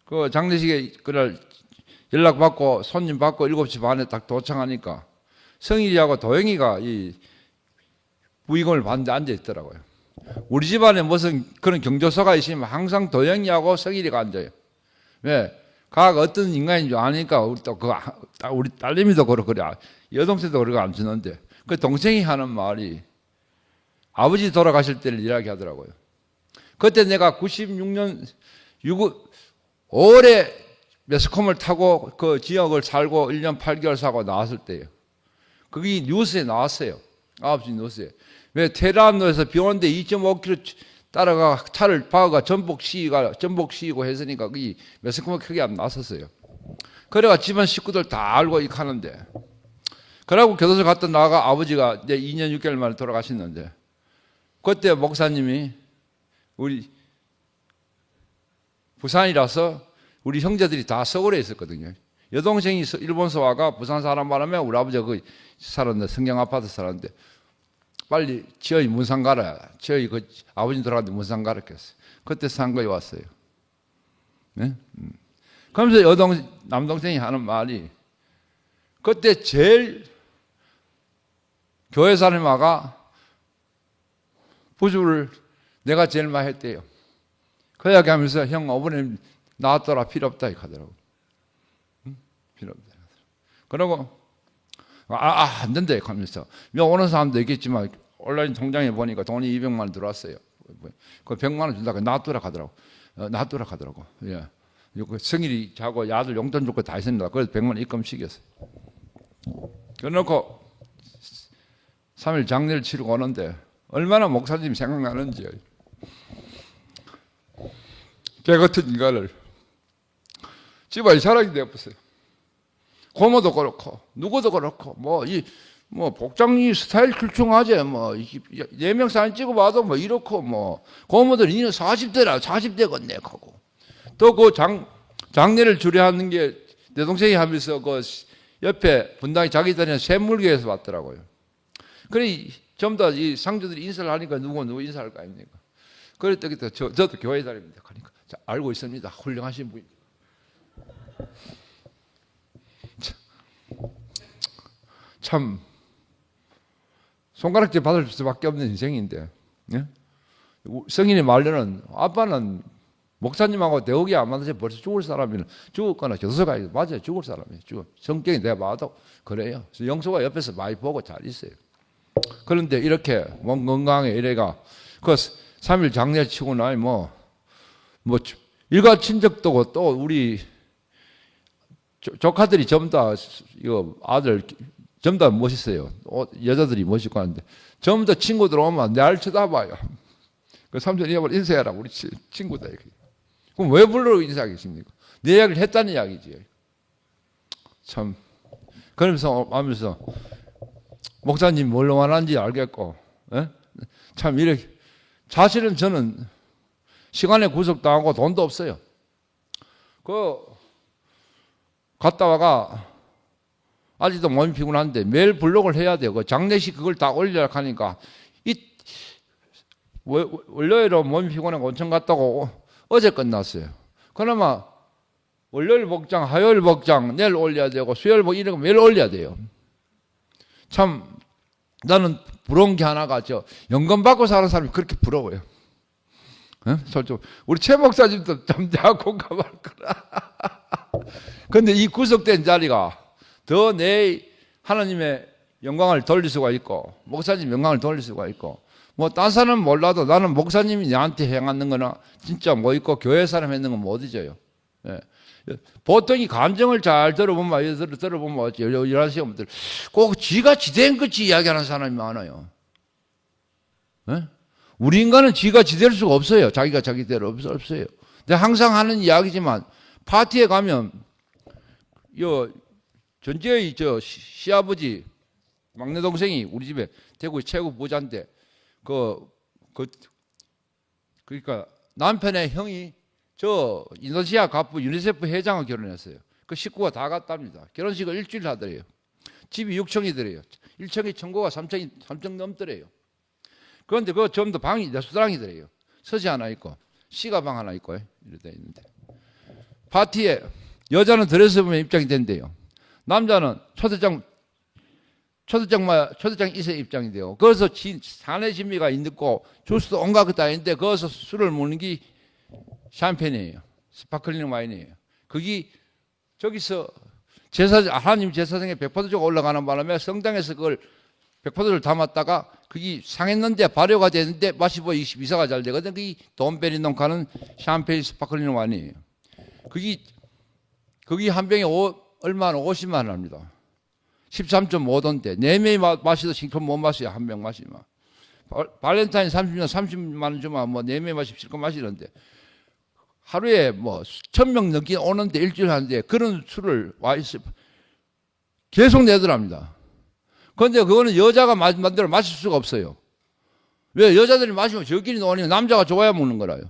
Speaker 5: 그 장례식에 그날 연락받고 손님 받고 7시 반에 딱 도착하니까 성일이하고 도영이가 이 부의금을 받는데 앉아 있더라고요. 우리 집안에 무슨 그런 경조서가 있으면 항상 도영이하고 성일이가 앉아요. 왜? 각 어떤 인간인 줄 아니까 우리 또 우리 딸내미도 그러고 그래. 여동생도 그러고 앉는데 그 동생이 하는 말이 아버지 돌아가실 때를 이야기하더라고요. 그때 내가 96년 5월에 매스컴을 타고 그 지역을 살고 1년 8개월 사고 나왔을 때예요. 그게 뉴스에 나왔어요. 9시 뉴스에. 왜 테헤란로에서 비 오는데 2.5km 따라가 차를 박아가 전복 씌이고 했으니까 그게 매스컴을 크게 안 나섰어요. 그래가 집안 식구들 다 알고 이렇게 하는데 그러고 교도소 갔다 나가 아버지가 이제 2년 6개월 만에 돌아가셨는데 그때 목사님이 우리 부산이라서 우리 형제들이 다 서울에 있었거든요. 여동생이 일본서 와가 부산 사람 바람에 우리 아버지가 그 살았는데 성경 아파트 살았는데 빨리 지어이 문산 가라. 지어이 그 아버지 돌아갔는데 문산 가라 했어요. 그때 산거에 왔어요. 네? 그러면서 남동생이 하는 말이 그때 제일 교회 사람아가 부주를 내가 제일 많이 했대요. 그 이야기 하면서 형 어머님 나왔더라 필요 없다 이렇게 하더라고. 필요 없다. 그러고 안 된다 이렇게 하면서 오는 사람도 있겠지만 온라인 통장에 보니까 돈이 200만 원 들어왔어요. 그 100만 원 준다고 놔두라 하더라고. 놔두라 하더라고. 예. 성일이 자고 야들 용돈 주고 다 했습니다. 그래서 100만 원 입금시켰어요. 그래놓고 3일 장례를 치르고 오는데 얼마나 목사님이 생각나는지 개 같은 인간을 집안이 자랑이 되었어요. 고모도 그렇고 누구도 그렇고 뭐 복장이 스타일 출중하지 뭐 4명 사진 찍어봐도 뭐 이렇고 뭐 고모들이 니는 40대라 40대겠네 하고 또 그 장례를 주례하는 게 내 동생이 하면서 그 옆에 분당이 자기들은 샘물교에서 왔더라고요. 그래 전부 다 이 상주들이 인사를 하니까 누구 인사할 거 아닙니까? 그랬더니 저도 교회 다닙니다. 그러니까 알고 있습니다. 훌륭하신 분입니다. 참 손가락질 받을 수밖에 없는 인생인데 예? 성인의 말로는 아빠는 목사님하고 대우기 안 맞아서 벌써 죽을 사람이면 죽었거나 교도소 가야 맞아요. 죽을 사람이에요. 성격이 내가 봐도 그래요. 영수가 옆에서 많이 보고 잘 있어요. 그런데 이렇게 몸 건강에 이래가 그 3일 장례 치고 나니 뭐 일가 친척도 또 우리 조카들이 전부 다 이거 아들 전부 다 멋있어요. 여자들이 멋있고 하는데 전부 다 친구들 오면 날 쳐다봐요. 그 삼촌 이야기를 인사해라 우리 친구다. 그럼 왜 불러 인사하겠습니까? 내 이야기를 했다는 이야기지. 참 그러면서 하면서 목사님 뭘 원하는지 알겠고 에? 참 이렇게 사실은 저는 시간에 구속당하고 돈도 없어요. 갔다 와가 아직도 몸이 피곤한데 매일 블록을 해야 돼요. 그 장례식 그걸 다 올리려고 하니까 월요일로 몸이 피곤해서 온천 갔다고 어제 끝났어요. 그나마 월요일 복장, 화요일 복장 내일 올려야 되고 수요일 복장 이런 거 매일 올려야 돼요. 참 나는 부러운 게 하나가 연금 받고 사는 사람이 그렇게 부러워요. 솔직히 우리 최 목사님도 잠자고 가말 거라. 근데 이 구속된 자리가 더 내 하나님의 영광을 돌릴 수가 있고 목사님 영광을 돌릴 수가 있고 뭐 딴 사람은 몰라도 나는 목사님이 나한테 행하는 거나 진짜 뭐 있고 교회 사람 했는 건 못 잊어요. 예. 보통 이 감정을 잘 들어보면 이런 시험들 꼭 지가 지된 것이 이야기하는 사람이 많아요. 예? 우리 인간은 지가 지될 수가 없어요. 자기가 자기대로 없어요. 근데 항상 하는 이야기지만 파티에 가면 전재의 시아버지 막내 동생이 우리 집에 대구 최고 부자인데 그러니까 남편의 형이 저 인도네시아 갑부 유니세프 회장과 결혼했어요. 그 식구가 다 갔답니다. 결혼식을 일주일 하더래요. 집이 6층이더래요. 1층이 청구가 3층 넘더래요. 그런데 그거 전부 다 방이 레스토랑이더래요. 서재 하나 있고 시가 방 하나 있고 이렇게 있는데 파티에 여자는 드레스 보면 입장이 된대요. 남자는 초대장 이세 입장이 돼요. 거기서 사내 진미가 있고 주스도 온갖 것 다 있는데 거기서 술을 먹는 게 샴페인이에요. 스파클링 와인이에요. 그게 저기서 하나님 제사장에 백포도주가 올라가는 바람에 성당에서 그걸 백포도주를 담았다가 그게 상했는데 발효가 되는데 맛이 뭐 이사가 잘 되거든. 그게 돈베리농 가는 샴페인 스파클링 와인이에요. 그게 한 병에 얼마나 50만 원 합니다. 13.5도인데 4명이 마셔도 실컷 못 마셔요. 한 병 마시면. 발렌타인 30만 원 주면 뭐 4명이 마시면 실컷 마시는데 하루에 뭐 1000명 넘게 오는데 일주일 하는데 그런 술을 계속 내더랍니다. 그런데 그거는 여자가 만들어 마실 수가 없어요. 왜? 여자들이 마시면 저끼리 노니까 남자가 좋아야 먹는 거라요.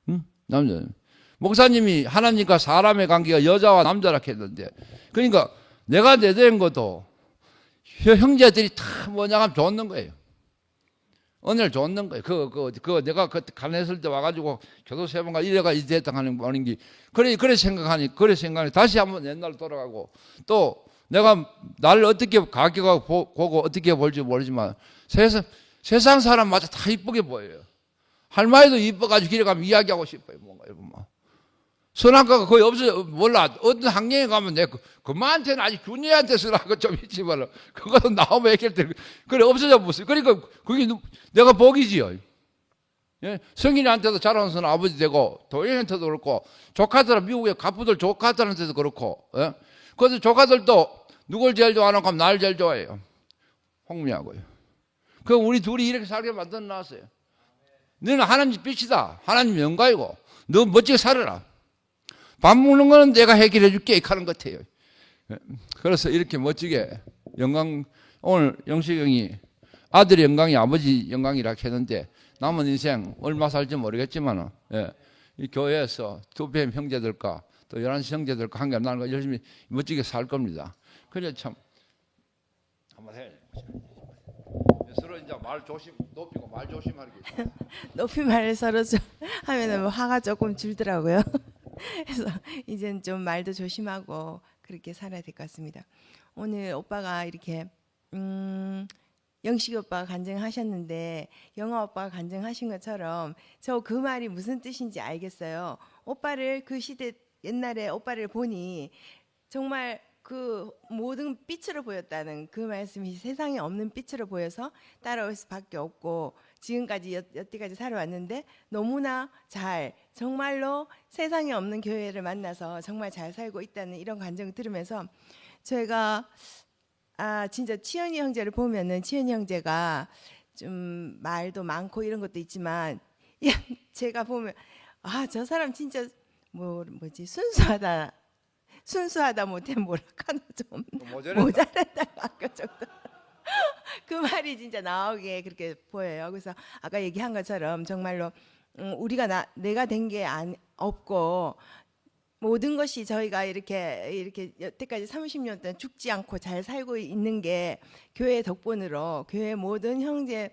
Speaker 5: 응? 남자는. 목사님이 하나님과 사람의 관계가 여자와 남자라 했는데 그러니까 내가 내된 것도 형제들이 다 뭐냐 하면 줬는 거예요. 은혜를 줬는 거예요. 내가 그때 간했을 때 와가지고 교도 3번가 이래가 이랬다 하는 게 그래 생각하니 다시 한번 옛날로 돌아가고 또 내가 나를 어떻게 가격하고 보고 어떻게 볼지 모르지만 세상 사람마다 다 이쁘게 보여요. 할머니도 이뻐가지고 길에 가면 이야기하고 싶어요. 뭔가 이러면 막. 선악과가 거의 없어요. 몰라. 어떤 학령에 가면 그만한테는 아직 균이한테 선악과 좀 있지만, 그것도 나오면 얘기할 때, 그래, 없어져 버렸어요. 그러니까, 그게 내가 복이지요. 예? 성인한테도 자라는 son 아버지 되고, 도영한테도 그렇고, 미국의 갑부들 조카들한테도 그렇고, 예? 그래서 조카들도 누굴 제일 좋아하는가 하면 나를 제일 좋아해요. 홍미하고요. 그 우리 둘이 이렇게 살게 만들어 놨어요. 너는 하나님 빛이다. 하나님 영광이고, 너 멋지게 살아라. 밥 먹는 거는 내가 해결해 줄게 하는 것 같아요. 그래서 이렇게 멋지게 오늘 영식이 형이 아들의 영광이 아버지 영광이라 했는데 남은 인생 얼마 살지 모르겠지만 이 교회에서 두 배 형제들과 또 11시 형제들과 함께 나는 거 열심히 멋지게 살 겁니다. 그래 참 한번 해. 서로 이제 높이고 말 조심하게.
Speaker 6: 높이 말을 서로 좀 하면은 화가 조금 줄더라고요. 그래서 이제는 좀 말도 조심하고 그렇게 살아야 될 것 같습니다. 오늘 오빠가 이렇게 영식이 오빠가 간증하셨는데 영아 오빠가 간증하신 것처럼 저 그 말이 무슨 뜻인지 알겠어요. 오빠를 그 시대 옛날에 오빠를 보니 정말 그 모든 빛으로 보였다는 그 말씀이 세상에 없는 빛으로 보여서 따라올 수밖에 없고 지금까지 여태까지 살아왔는데 너무나 정말로 세상에 없는 교회를 만나서 정말 잘 살고 있다는 이런 감정을 들으면서 제가 진짜 치현이 형제를 보면은 치현이 형제가 좀 말도 많고 이런 것도 있지만 제가 보면 저 사람 진짜 뭐지 순수하다 못해 뭐라카노 좀 모자란다고 아까 정도 그 말이 진짜 나오게 그렇게 보여요. 그래서 아까 얘기한 것처럼 정말로 우리가 내가 된 게 없고 모든 것이 저희가 이렇게 여태까지 30년 동안 죽지 않고 잘 살고 있는 게 교회 덕분으로 교회 모든 형제들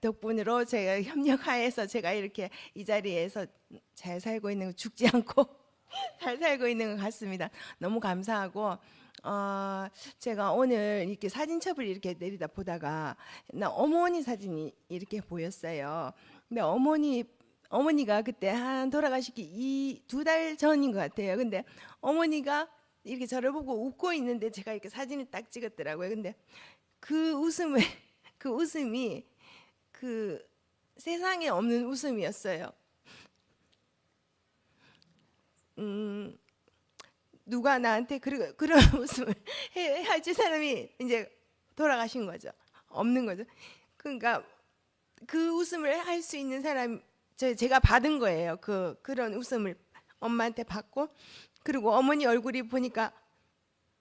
Speaker 6: 덕분으로 제가 협력하여서 제가 이렇게 이 자리에서 잘 살고 있는 거 죽지 않고 잘 살고 있는 것 같습니다. 너무 감사하고 제가 오늘 이렇게 사진첩을 이렇게 내리다 보다가 어머니 사진이 이렇게 보였어요. 근데 어머니 어머니가 그때 한 돌아가시기 2달 전인 것 같아요. 근데 어머니가 이렇게 저를 보고 웃고 있는데 제가 이렇게 사진을 딱 찍었더라고요. 근데 그 웃음이 그 세상에 없는 웃음이었어요. 누가 나한테 그런 웃음을 해줄 사람이 이제 돌아가신 거죠. 없는 거죠. 그러니까 그 웃음을 할 수 있는 사람 제가 받은 거예요. 그런 웃음을 엄마한테 받고, 그리고 어머니 얼굴이 보니까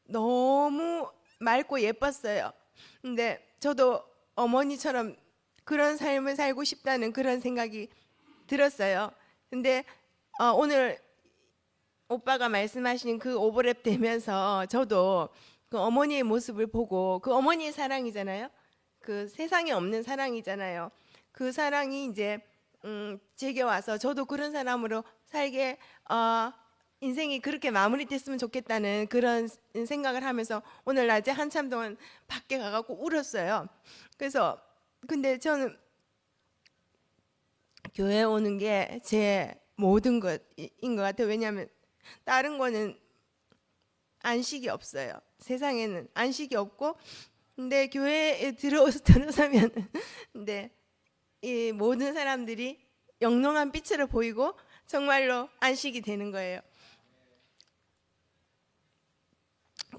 Speaker 6: 너무 맑고 예뻤어요. 근데 저도 어머니처럼 그런 삶을 살고 싶다는 그런 생각이 들었어요. 근데 오늘 오빠가 말씀하신 그 오버랩 되면서 저도 그 어머니의 모습을 보고, 그 어머니의 사랑이잖아요. 그 세상에 없는 사랑이잖아요. 그 사랑이 이제 제게 와서 저도 그런 사람으로 살게, 인생이 그렇게 마무리됐으면 좋겠다는 그런 생각을 하면서 오늘 낮에 한참 동안 밖에 가갖고 울었어요. 그래서 근데 저는 교회 오는 게 제 모든 것인 것 같아요. 왜냐하면 다른 거는 안식이 없어요. 세상에는 안식이 없고, 근데 교회에 들어서면 근데 이 모든 사람들이 영롱한 빛으로 보이고 정말로 안식이 되는 거예요.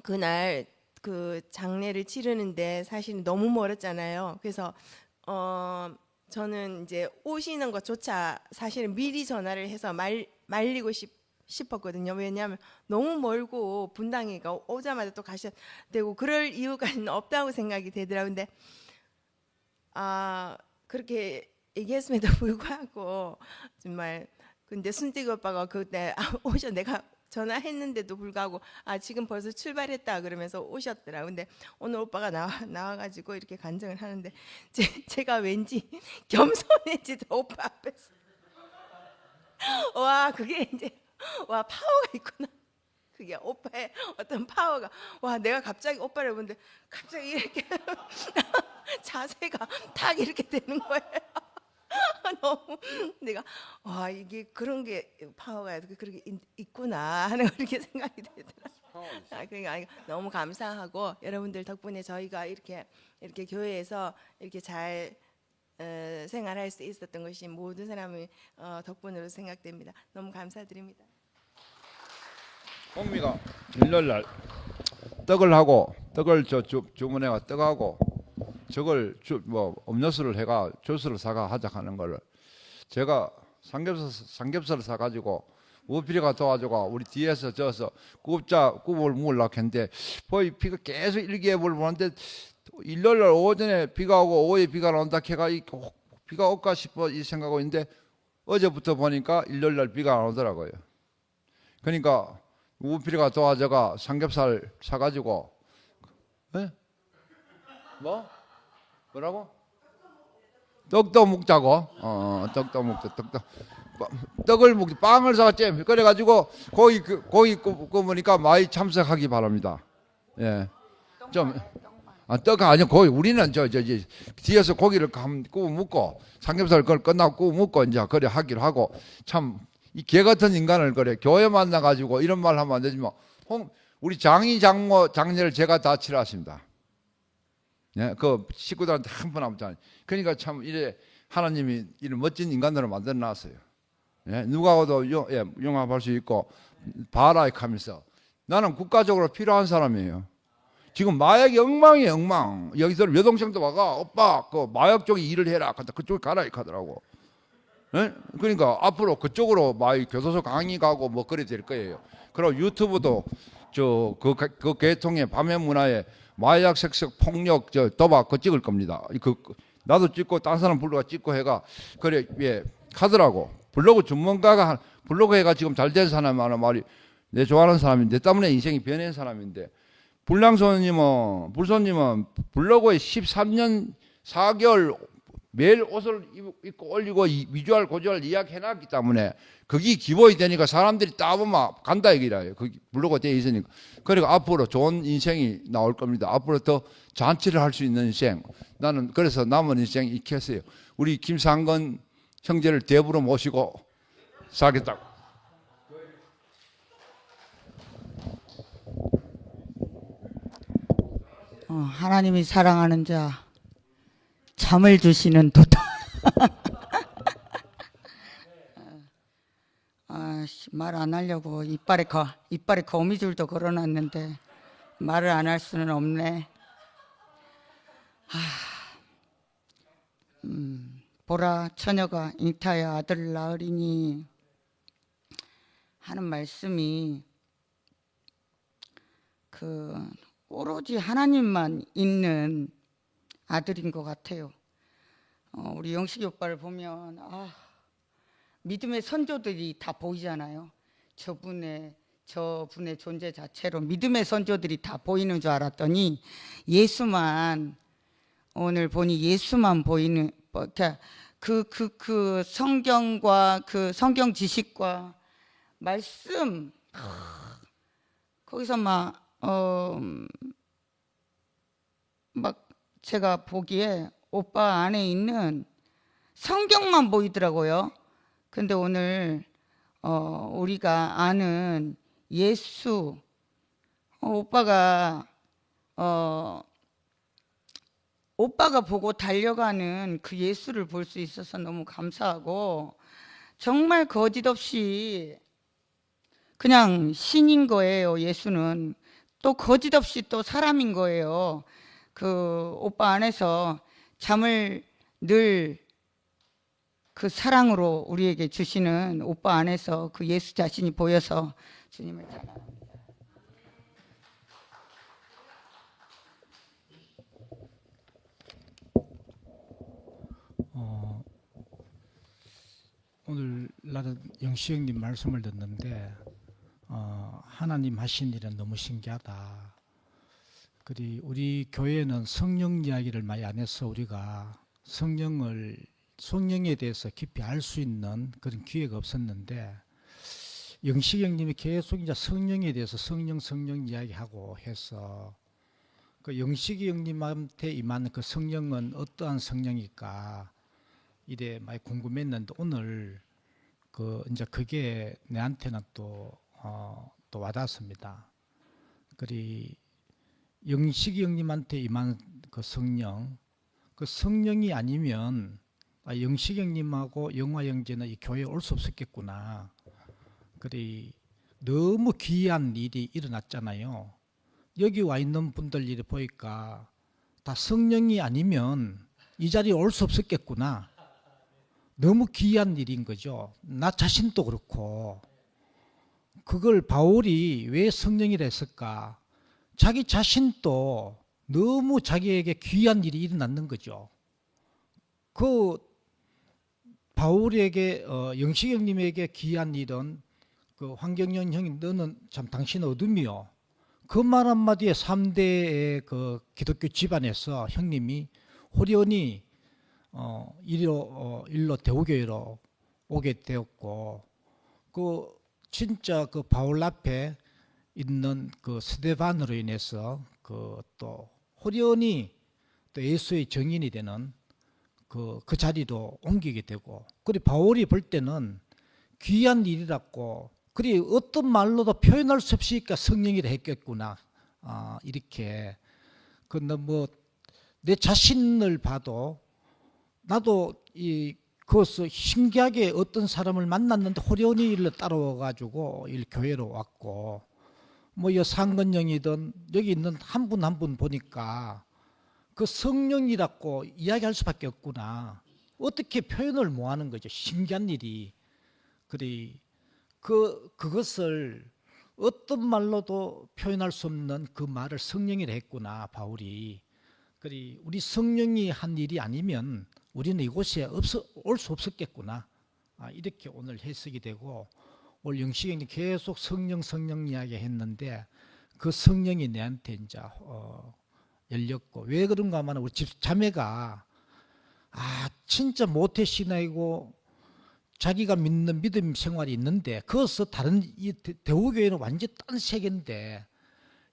Speaker 6: 그날 그 장례를 치르는데 사실은 너무 멀었잖아요. 그래서 저는 이제 오시는 것조차 사실은 미리 전화를 해서 말리고 싶었거든요. 왜냐하면 너무 멀고 분당이가 오자마자 또 가셔야 되고 그럴 이유가 없다고 생각이 되더라고요. 근데 그렇게 얘기했음에도 불구하고 정말, 근데 순띠 오빠가 그때 오셔, 내가 전화했는데도 불구하고 지금 벌써 출발했다 그러면서 오셨더라고요. 근데 오늘 오빠가 나와가지고 이렇게 간증을 하는데 제가 왠지 겸손해지더 오빠 앞에서 와, 그게 이제 와, 파워가 있구나. 그게 오빠의 어떤 파워가, 와, 내가 갑자기 오빠를 보는데 갑자기 이렇게 자세가 탁 이렇게 되는 거예요. 너무 내가 와, 이게 그런 게 파워가 그렇게 있구나 하는 이렇게 생각이 되더라고요. 그러니까 너무 감사하고, 여러분들 덕분에 저희가 이렇게 교회에서 이렇게 잘 생활할 수 있었던 것이 모든 사람의 덕분으로 생각됩니다. 너무 감사드립니다.
Speaker 5: 홍미가 일요일날 떡을 주문해가 떡하고 저걸 음료수를 해가 주스를 사가 하자 하는 거를 제가 삼겹살을 사가지고 우필이가 도와주고 우리 뒤에서 져서 굽을 먹으려고 했는데 거의 비가 계속 일기예보를 보는데 일요일날 오전에 비가 오고 오후에 비가 온다 해가 비가 올까 싶어 이 생각하고 있는데 어제부터 보니까 일요일날 비가 안 오더라고요. 그러니까 우필이가 도와줘가 삼겹살 사가지고 뭐라고? 떡도 먹자고. 떡도 먹자. 떡을 먹자. 빵을 사갔지. 그래가지고 고기 구우니까 많이 참석하기 바랍니다. 예. 좀 떡 아니요. 고기 우리는 저 뒤에서 고기를 구워 먹고 삼겹살 그걸 끝나고 구워 먹고 이제 그래 하기로 하고, 참 이 개 같은 인간을 그래 교회 만나가지고 이런 말 하면 안 되지만 우리 장이 장모 장례를 제가 다 치렀습니다. 예, 그 식구들한테 한 번 아무튼. 그러니까 참 이래 하나님이 이런 멋진 인간들을 만들어 놨어요. 예, 누가 와도 용합할 수 있고 바라익하면서 나는 국가적으로 필요한 사람이에요. 지금 마약이 엉망이에요, 엉망. 여기서 여동생도 와가 오빠 그 마약 쪽에 일을 해라. 그쪽에 가라 하더라고. 예? 그러니까 앞으로 그쪽으로 마약 교도소 강의 가고 뭐 그래 될 거예요. 그리고 유튜브도 그 계통의 밤의 문화에 마약, 섹스, 폭력, 도박 그거 찍을 겁니다. 나도 찍고 딴 사람 블로그 찍고 해가 그래 하더라고. 블로그 전문가가 블로그 해가 지금 잘 된 사람이 하나 말이 내 좋아하는 사람인데 때문에 인생이 변한 사람인데 불량손님은 블로그에 13년 4개월 매일 옷을 입고 올리고 위주얼 고주얼 이야기해놨기 때문에 그게 기본이 되니까 사람들이 따보면 간다 얘기라요. 그 블로그가 되어 있으니까. 그리고 앞으로 좋은 인생이 나올 겁니다. 앞으로 더 잔치를 할 수 있는 인생. 나는 그래서 남은 인생 익혔어요. 우리 김상건 형제를 대부로 모시고 살겠다고.
Speaker 7: 하나님이 사랑하는 자, 잠을 주시는 도다. 말 안 하려고 이빨에 거미줄도 걸어놨는데 말을 안 할 수는 없네. 보라, 처녀가 잉타의 아들을 낳으리니 하는 말씀이 오로지 하나님만 있는 아들인 것 같아요. 우리 영식이 오빠를 보면 믿음의 선조들이 다 보이잖아요. 저분의 존재 자체로 믿음의 선조들이 다 보이는 줄 알았더니 예수만, 오늘 보니 예수만 보이는, 그 성경과 그 성경 지식과 말씀, 거기서 막 제가 보기에 오빠 안에 있는 성경만 보이더라고요. 근데 오늘 우리가 아는 예수, 오빠가 보고 달려가는 그 예수를 볼 수 있어서 너무 감사하고, 정말 거짓 없이 그냥 신인 거예요. 예수는 또 거짓 없이 또 사람인 거예요. 그 오빠 안에서 잠을 늘 그 사랑으로 우리에게 주시는 오빠 안에서 그 예수 자신이 보여서 주님을 찬양합니다.
Speaker 3: 오늘 나는 영시 형님 말씀을 듣는데 하나님 하신 일은 너무 신기하다. 그리 우리 교회는 성령 이야기를 많이 안 해서 우리가 성령에 대해서 깊이 알 수 있는 그런 기회가 없었는데, 영식 형님이 계속 이제 성령에 대해서 성령 이야기하고 해서 그 영식이 형님한테 임하는 그 성령은 어떠한 성령일까 이래 많이 궁금했는데, 오늘 이제 그게 내한테는 또 와닿습니다. 그리 영식이 형님한테 임한 그 성령이 아니면 영식 형님하고 영화 형제는 이 교회에 올 수 없었겠구나. 그리 너무 귀한 일이 일어났잖아요. 여기 와 있는 분들 일을 보니까 다 성령이 아니면 이 자리에 올 수 없었겠구나. 너무 귀한 일인 거죠. 나 자신도 그렇고. 그걸 바울이 왜 성령이라 했을까? 자기 자신도 너무 자기에게 귀한 일이 일어났는 거죠. 그 바울에게 영식 형님에게 귀한 일은 그 황경영 형님, 너는 참 당신 어둠이요. 그 말 한마디에 3대의 그 기독교 집안에서 형님이 호련히 일로 대우교회로 오게 되었고, 그 진짜 그 바울 앞에 있는 그 스데반으로 인해서 그 또 호련히 또 예수의 증인이 되는 그 자리로 옮기게 되고, 그리 바울이 볼 때는 귀한 일이라고, 그리 어떤 말로도 표현할 수 없으니까 성령이라 했겠구나. 이렇게 근데 뭐 내 자신을 봐도 나도 그것을 신기하게 어떤 사람을 만났는데 호련히 일로 따라와가지고 교회로 왔고, 뭐 상근영이든 여기 있는 한 분 한 분 보니까 그 성령이라고 이야기할 수밖에 없구나. 어떻게 표현을 못 하는 거죠. 신기한 일이. 그리 그것을 어떤 말로도 표현할 수 없는 그 말을 성령이라 했구나, 바울이. 그리 우리 성령이 한 일이 아니면 우리는 이곳에 올 수 없었겠구나. 이렇게 오늘 해석이 되고, 오늘 영식 형님 계속 성령 이야기 했는데 그 성령이 내한테 이제 열렸고, 왜 그런가 하면 우리 집 자매가 진짜 모태신앙이고 자기가 믿는 믿음 생활이 있는데, 그것은 다른 이 대우교회는 완전 딴 세계인데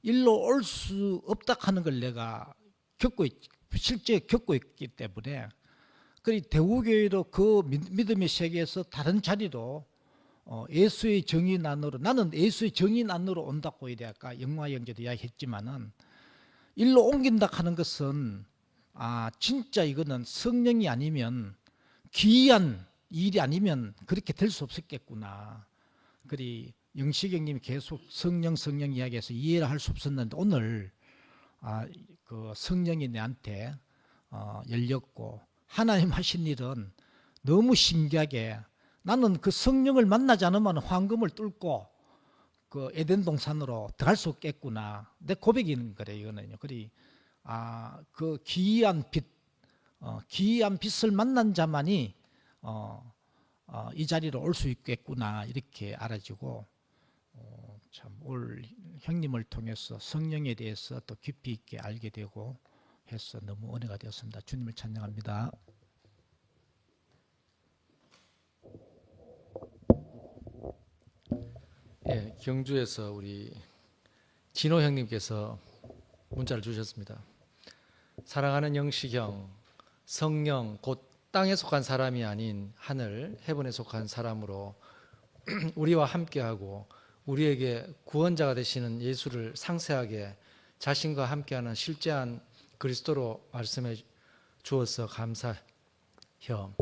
Speaker 3: 일로 올 수 없다 하는 걸 내가 실제 겪고 있기 때문에,
Speaker 8: 그리 대구교회도 그 믿음의 세계에서 다른 자리로 예수의 정인 안으로, 나는 예수의 정인 안으로 온다고 이래 아까 영화 형제도 이야기했지만은 일로 옮긴다 하는 것은 진짜 이거는 성령이 아니면, 기이한 일이 아니면 그렇게 될 수 없었겠구나. 그리 영식형님이 계속 성령 이야기해서 이해를 할 수 없었는데 오늘 그 성령이 내한테 열렸고 하나님 하신 일은 너무 신기하게, 나는 그 성령을 만나지 않으면 황금을 뚫고 그 에덴 동산으로 들어갈 수 없겠구나. 내 고백인 거래 이거는요. 그리 그 기이한 빛, 기이한 빛을 만난 자만이 이 자리로 올 수 있겠구나 이렇게 알아지고, 참 올 형님을 통해서 성령에 대해서 또 깊이 있게 알게 되고 해서 너무 은혜가 되었습니다. 주님을 찬양합니다.
Speaker 1: 예, 경주에서 우리 진호 형님께서 문자를 주셨습니다. 사랑하는 영식형, 성령 곧 땅에 속한 사람이 아닌 하늘, 헤븐에 속한 사람으로 우리와 함께하고 우리에게 구원자가 되시는 예수를 상세하게 자신과 함께하는 실제한 그리스도로 말씀해 주어서 감사형.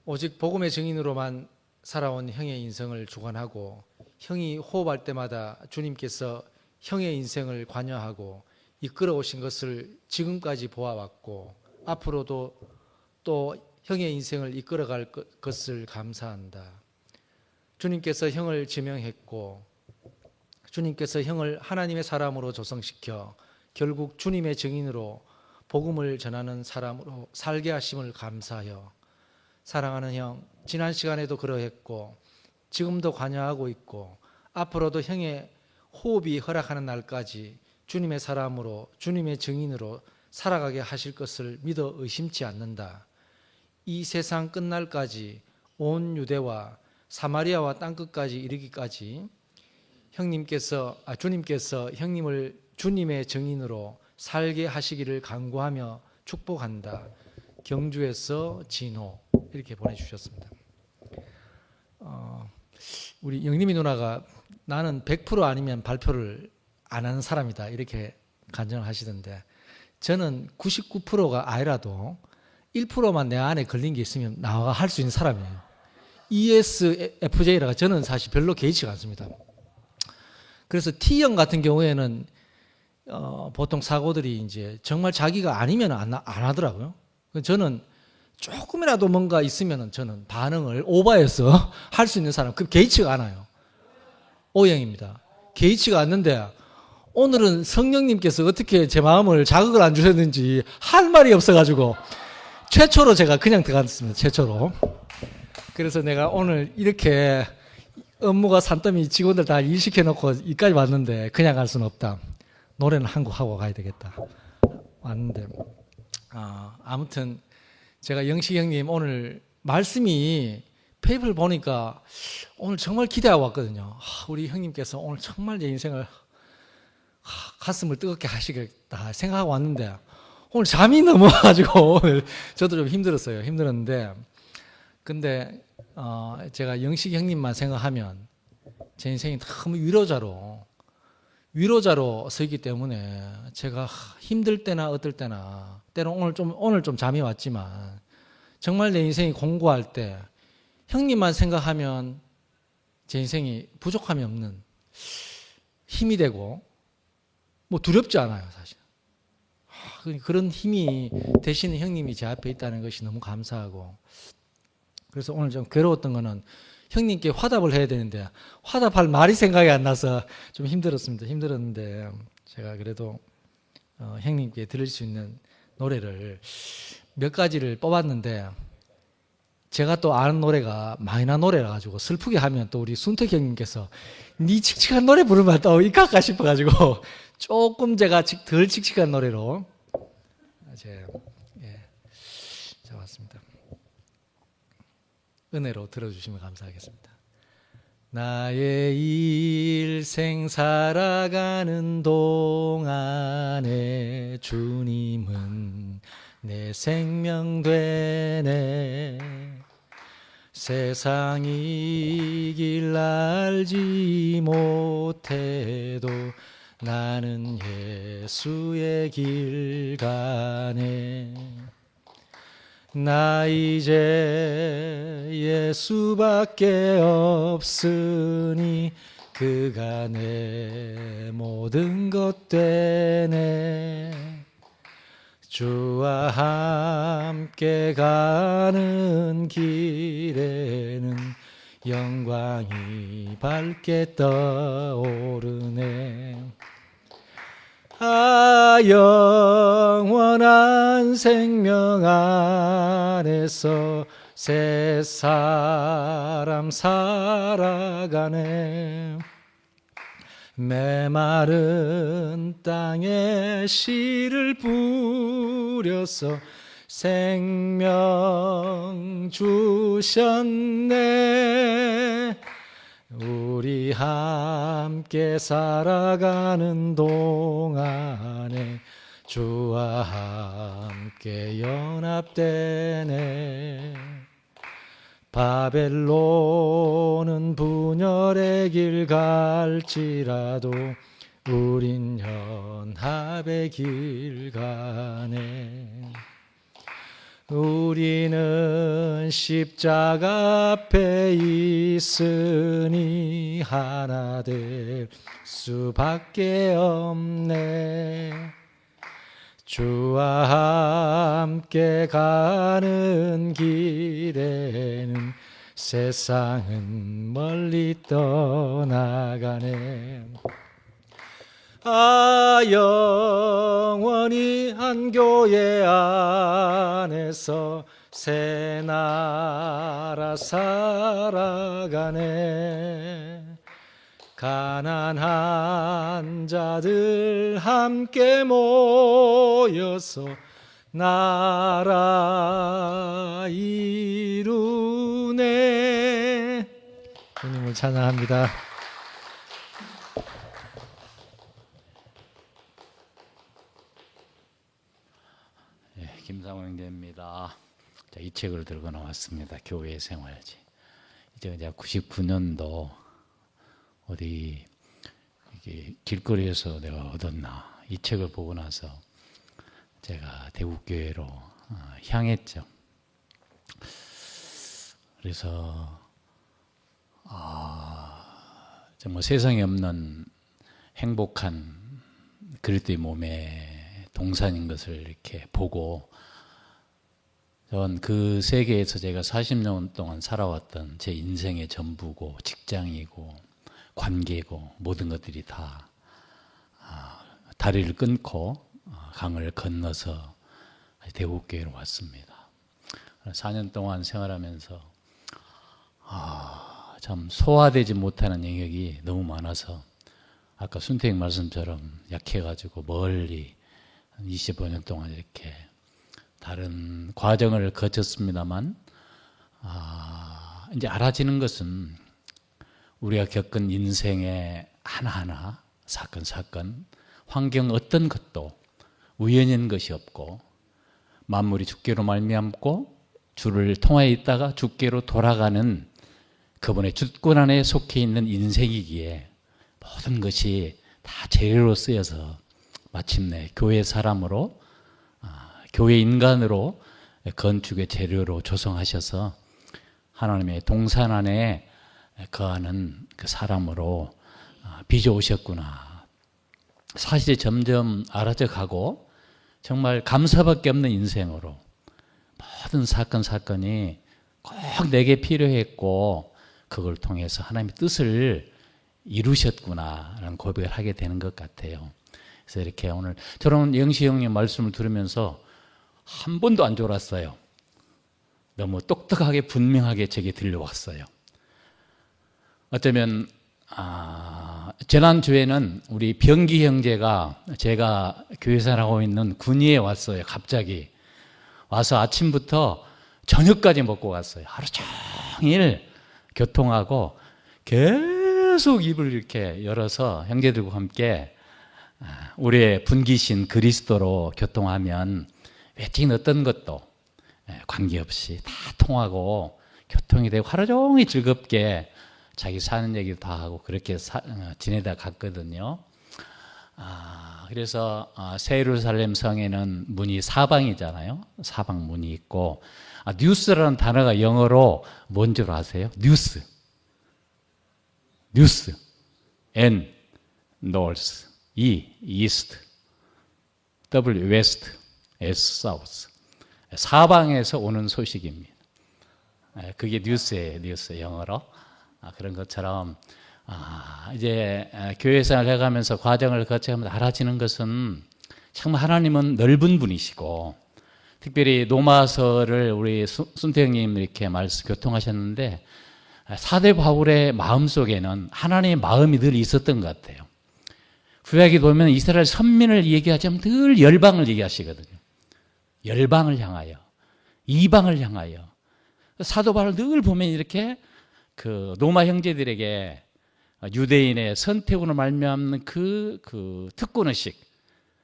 Speaker 1: 오직 복음의 증인으로만 살아온 형의 인생을 주관하고 형이 호흡할 때마다 주님께서 형의 인생을 관여하고 이끌어 오신 것을 지금까지 보아왔고 앞으로도 또 형의 인생을 이끌어갈 것을 감사한다. 주님께서 형을 지명했고 주님께서 형을 하나님의 사람으로 조성시켜 결국 주님의 증인으로 복음을 전하는 사람으로 살게 하심을 감사하여 사랑하는 형, 지난 시간에도 그러했고 지금도 관여하고 있고 앞으로도 형의 호흡이 허락하는 날까지 주님의 사람으로 주님의 증인으로 살아가게 하실 것을 믿어 의심치 않는다. 이 세상 끝날까지 온 유대와 사마리아와 땅끝까지 이르기까지 주님께서 형님을 주님의 증인으로 살게 하시기를 간구하며 축복한다. 경주에서 진호 이렇게 보내주셨습니다. 우리 영림이 누나가 나는 100% 아니면 발표를 안 하는 사람이다 이렇게 간증을 하시던데 저는 99%가 아니라도 1%만 내 안에 걸린 게 있으면 나와 할 수 있는 사람이에요. ESFJ라가 저는 사실 별로 개의치가 않습니다. 그래서 T형 같은 경우에는 보통 사고들이 이제 정말 자기가 아니면 안 하더라고요. 저는 조금이라도 뭔가 있으면 저는 반응을 오버해서 할 수 있는 사람, 그 개의치가 않아요. O형입니다. 개의치가 않는데 오늘은 성령님께서 어떻게 제 마음을 자극을 안 주셨는지 할 말이 없어가지고 최초로 제가 그냥 들어갔습니다. 최초로. 그래서 내가 오늘 이렇게 업무가 산더미 직원들 다 일시켜놓고 이까지 왔는데 그냥 갈 수는 없다. 노래는 한 곡 하고 가야 되겠다. 왔는데 아무튼 제가 영식 형님 오늘 말씀이 페이퍼를 보니까 오늘 정말 기대하고 왔거든요. 우리 형님께서 오늘 정말 내 인생을 가슴을 뜨겁게 하시겠다 생각하고 왔는데 오늘 잠이 넘어가지고 오늘 저도 좀 힘들었는데 근데 제가 영식 형님만 생각하면 제 인생이 너무 위로자로 서기 때문에 제가 힘들 때나 어떨 때나 때론 오늘 좀 잠이 왔지만 정말 내 인생이 공고할 때 형님만 생각하면 제 인생이 부족함이 없는 힘이 되고 뭐 두렵지 않아요 사실. 그런 힘이 되시는 형님이 제 앞에 있다는 것이 너무 감사하고 그래서 오늘 좀 괴로웠던 거는 형님께 화답을 해야 되는데 화답할 말이 생각이 안 나서 좀 힘들었는데 제가 그래도 형님께 들을 수 있는 노래를 몇 가지를 뽑았는데 제가 또 아는 노래가 마이너 노래라 가지고 슬프게 하면 또 우리 순택 형님께서 니 칙칙한 노래 부르면 또 이까까 싶어가지고 조금 제가 덜 칙칙한 노래로 잡았습니다. 은혜로 들어주시면 감사하겠습니다. 나의 일생 살아가는 동안에 주님은 내 생명 되네. 세상이 길 알지 못해도 나는 예수의 길 가네. 나 이제 예수밖에 없으니 그가 내 모든 것 되네. 주와 함께 가는 길에는 영광이 밝게 떠오르네. 아, 영원한 생명 안에서 새 사람 살아가네. 메마른 땅에 씨를 뿌려서 생명 주셨네. 우리 함께 살아가는 동안에 주와 함께 연합되네. 바벨론은 분열의 길 갈지라도 우린 연합의 길 가네. 우리는 십자가 앞에 있으니 하나 될 수밖에 없네. 주와 함께 가는 길에는 세상은 멀리 떠나가네. 아, 영원히 한 교회 안에서 새 나라 살아가네. 가난한 자들 함께 모여서 나라 이루네. 주님을 찬양합니다.
Speaker 9: 김상호 형제입니다. 이 책을 들고 나왔습니다. 교회 생활지. 이제 99년도 어디 이게 길거리에서 내가 얻었나 이 책을 보고 나서 제가 대국교회로 향했죠. 그래서 정말 세상에 없는 행복한 그리스도의 몸에 동산인 것을 이렇게 보고 전 그 세계에서 제가 40년 동안 살아왔던 제 인생의 전부고 직장이고 관계고 모든 것들이 다 다리를 끊고 강을 건너서 대국교회로 왔습니다. 4년 동안 생활하면서 참 소화되지 못하는 영역이 너무 많아서 아까 순택 말씀처럼 약해가지고 멀리 25년 동안 이렇게 다른 과정을 거쳤습니다만 이제 알아지는 것은 우리가 겪은 인생의 하나하나 사건 환경 어떤 것도 우연인 것이 없고 만물이 주께로 말미암고 주를 통하여 있다가 주께로 돌아가는 그분의 주권 안에 속해 있는 인생이기에 모든 것이 다 재료로 쓰여서 마침내 교회 사람으로 교회 인간으로 건축의 재료로 조성하셔서 하나님의 동산 안에 거하는 그 사람으로 빚어오셨구나. 사실이 점점 알아져 가고 정말 감사밖에 없는 인생으로 모든 사건이 꼭 내게 필요했고 그걸 통해서 하나님의 뜻을 이루셨구나라는 고백을 하게 되는 것 같아요. 그래서 이렇게 오늘 저는 영시 형님 말씀을 들으면서 한 번도 안 졸았어요. 너무 똑똑하게 분명하게 제게 들려왔어요. 어쩌면 지난주에는 우리 병기 형제가 제가 교회생활하고 있는 군위에 왔어요. 갑자기 와서 아침부터 저녁까지 먹고 갔어요. 하루 종일 교통하고 계속 입을 이렇게 열어서 형제들과 함께 우리의 분기신 그리스도로 교통하면 외적인 어떤 것도 관계없이 다 통하고 교통이 되고 하루 종일 즐겁게 자기 사는 얘기도 다 하고 그렇게 지내다 갔거든요. 그래서 새 예루살렘 성에는 문이 사방이잖아요. 사방 문이 있고 뉴스라는 단어가 영어로 뭔 줄 아세요? 뉴스. N north, E east, W west, S south. 사방에서 오는 소식입니다. 그게 뉴스예요, 뉴스 영어로. 그런 것처럼 이제 교회 생활을 해가면서 과정을 거쳐가면서 알아지는 것은 정말 하나님은 넓은 분이시고, 특별히 노마서를 우리 순태 형님 이렇게 교통하셨는데, 사대 바울의 마음속에는 하나님의 마음이 늘 있었던 것 같아요. 구약에 보면 이스라엘 선민을 얘기하자면 늘 열방을 얘기하시거든요. 열방을 향하여, 이방을 향하여. 사도 바울 늘 보면 이렇게 그 로마 형제들에게 유대인의 선택으로 말미암는 그 특권의식,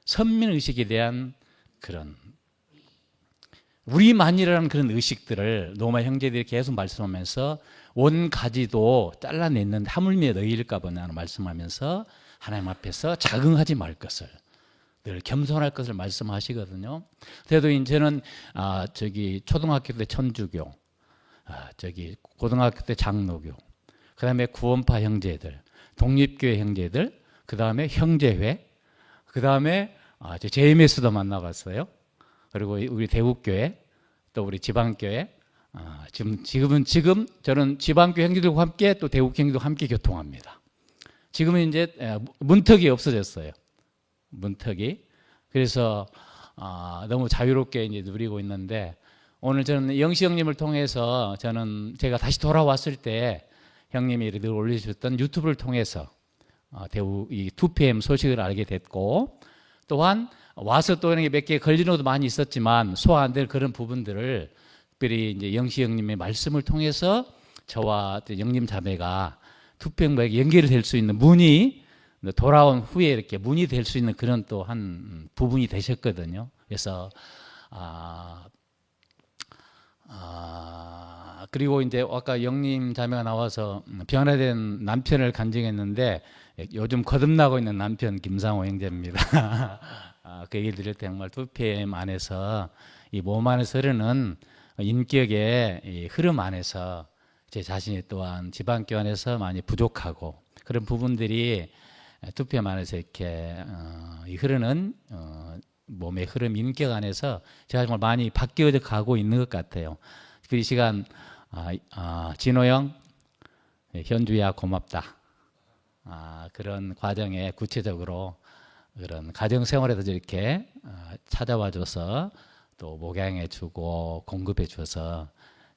Speaker 9: 선민의식에 대한 그런 우리만이라는 그런 의식들을 로마 형제들이 계속 말씀하면서 온 가지도 잘라냈는데 하물며 너희일까 보냐고 말씀하면서 하나님 앞에서 자긍하지 말 것을, 늘 겸손할 것을 말씀하시거든요. 그래도 이제는 초등학교 때 천주교, 고등학교 때 장로교, 그 다음에 구원파 형제들, 독립교회 형제들, 그 다음에 형제회, 그 다음에 JMS도 만나봤어요. 그리고 우리 대국교회, 또 우리 지방교회, 지금 저는 지방교회 형제들과 함께 또 대국교회 형제들과 함께 교통합니다. 지금은 이제 문턱이 없어졌어요. 문턱이. 그래서 너무 자유롭게 이제 누리고 있는데, 오늘 저는 영시 형님을 통해서 제가 다시 돌아왔을 때 형님이 늘 올려주셨던 유튜브를 통해서 대우 이 2PM 소식을 알게 됐고, 또한 와서 또 이런 게 몇 개 걸리는 것도 많이 있었지만 소화 안 될 그런 부분들을 특별히 이제 영시 형님의 말씀을 통해서 저와 영님 자매가 2PM과의 연결이 될 수 있는 문이 돌아온 후에 이렇게 문이 될 수 있는 그런 또 한 부분이 되셨거든요. 그래서 그리고 이제 아까 영님 자매가 나와서 변화된 남편을 간증했는데, 요즘 거듭나고 있는 남편 김상호 형제입니다. 그 얘기 드릴 때 정말 2PM 안에서 이 몸 안에서 흐르는 인격의 이 흐름 안에서 제 자신이 또한 지방교 안에서 많이 부족하고, 그런 부분들이 2PM 안에서 이렇게 흐르는 몸의 흐름, 인격 안에서 제가 정말 많이 바뀌어져 가고 있는 것 같아요. 특별히 이 시간 진호 형, 현주야 고맙다. 그런 과정에 구체적으로 그런 가정생활에도 이렇게 찾아와줘서 또 목양해주고 공급해줘서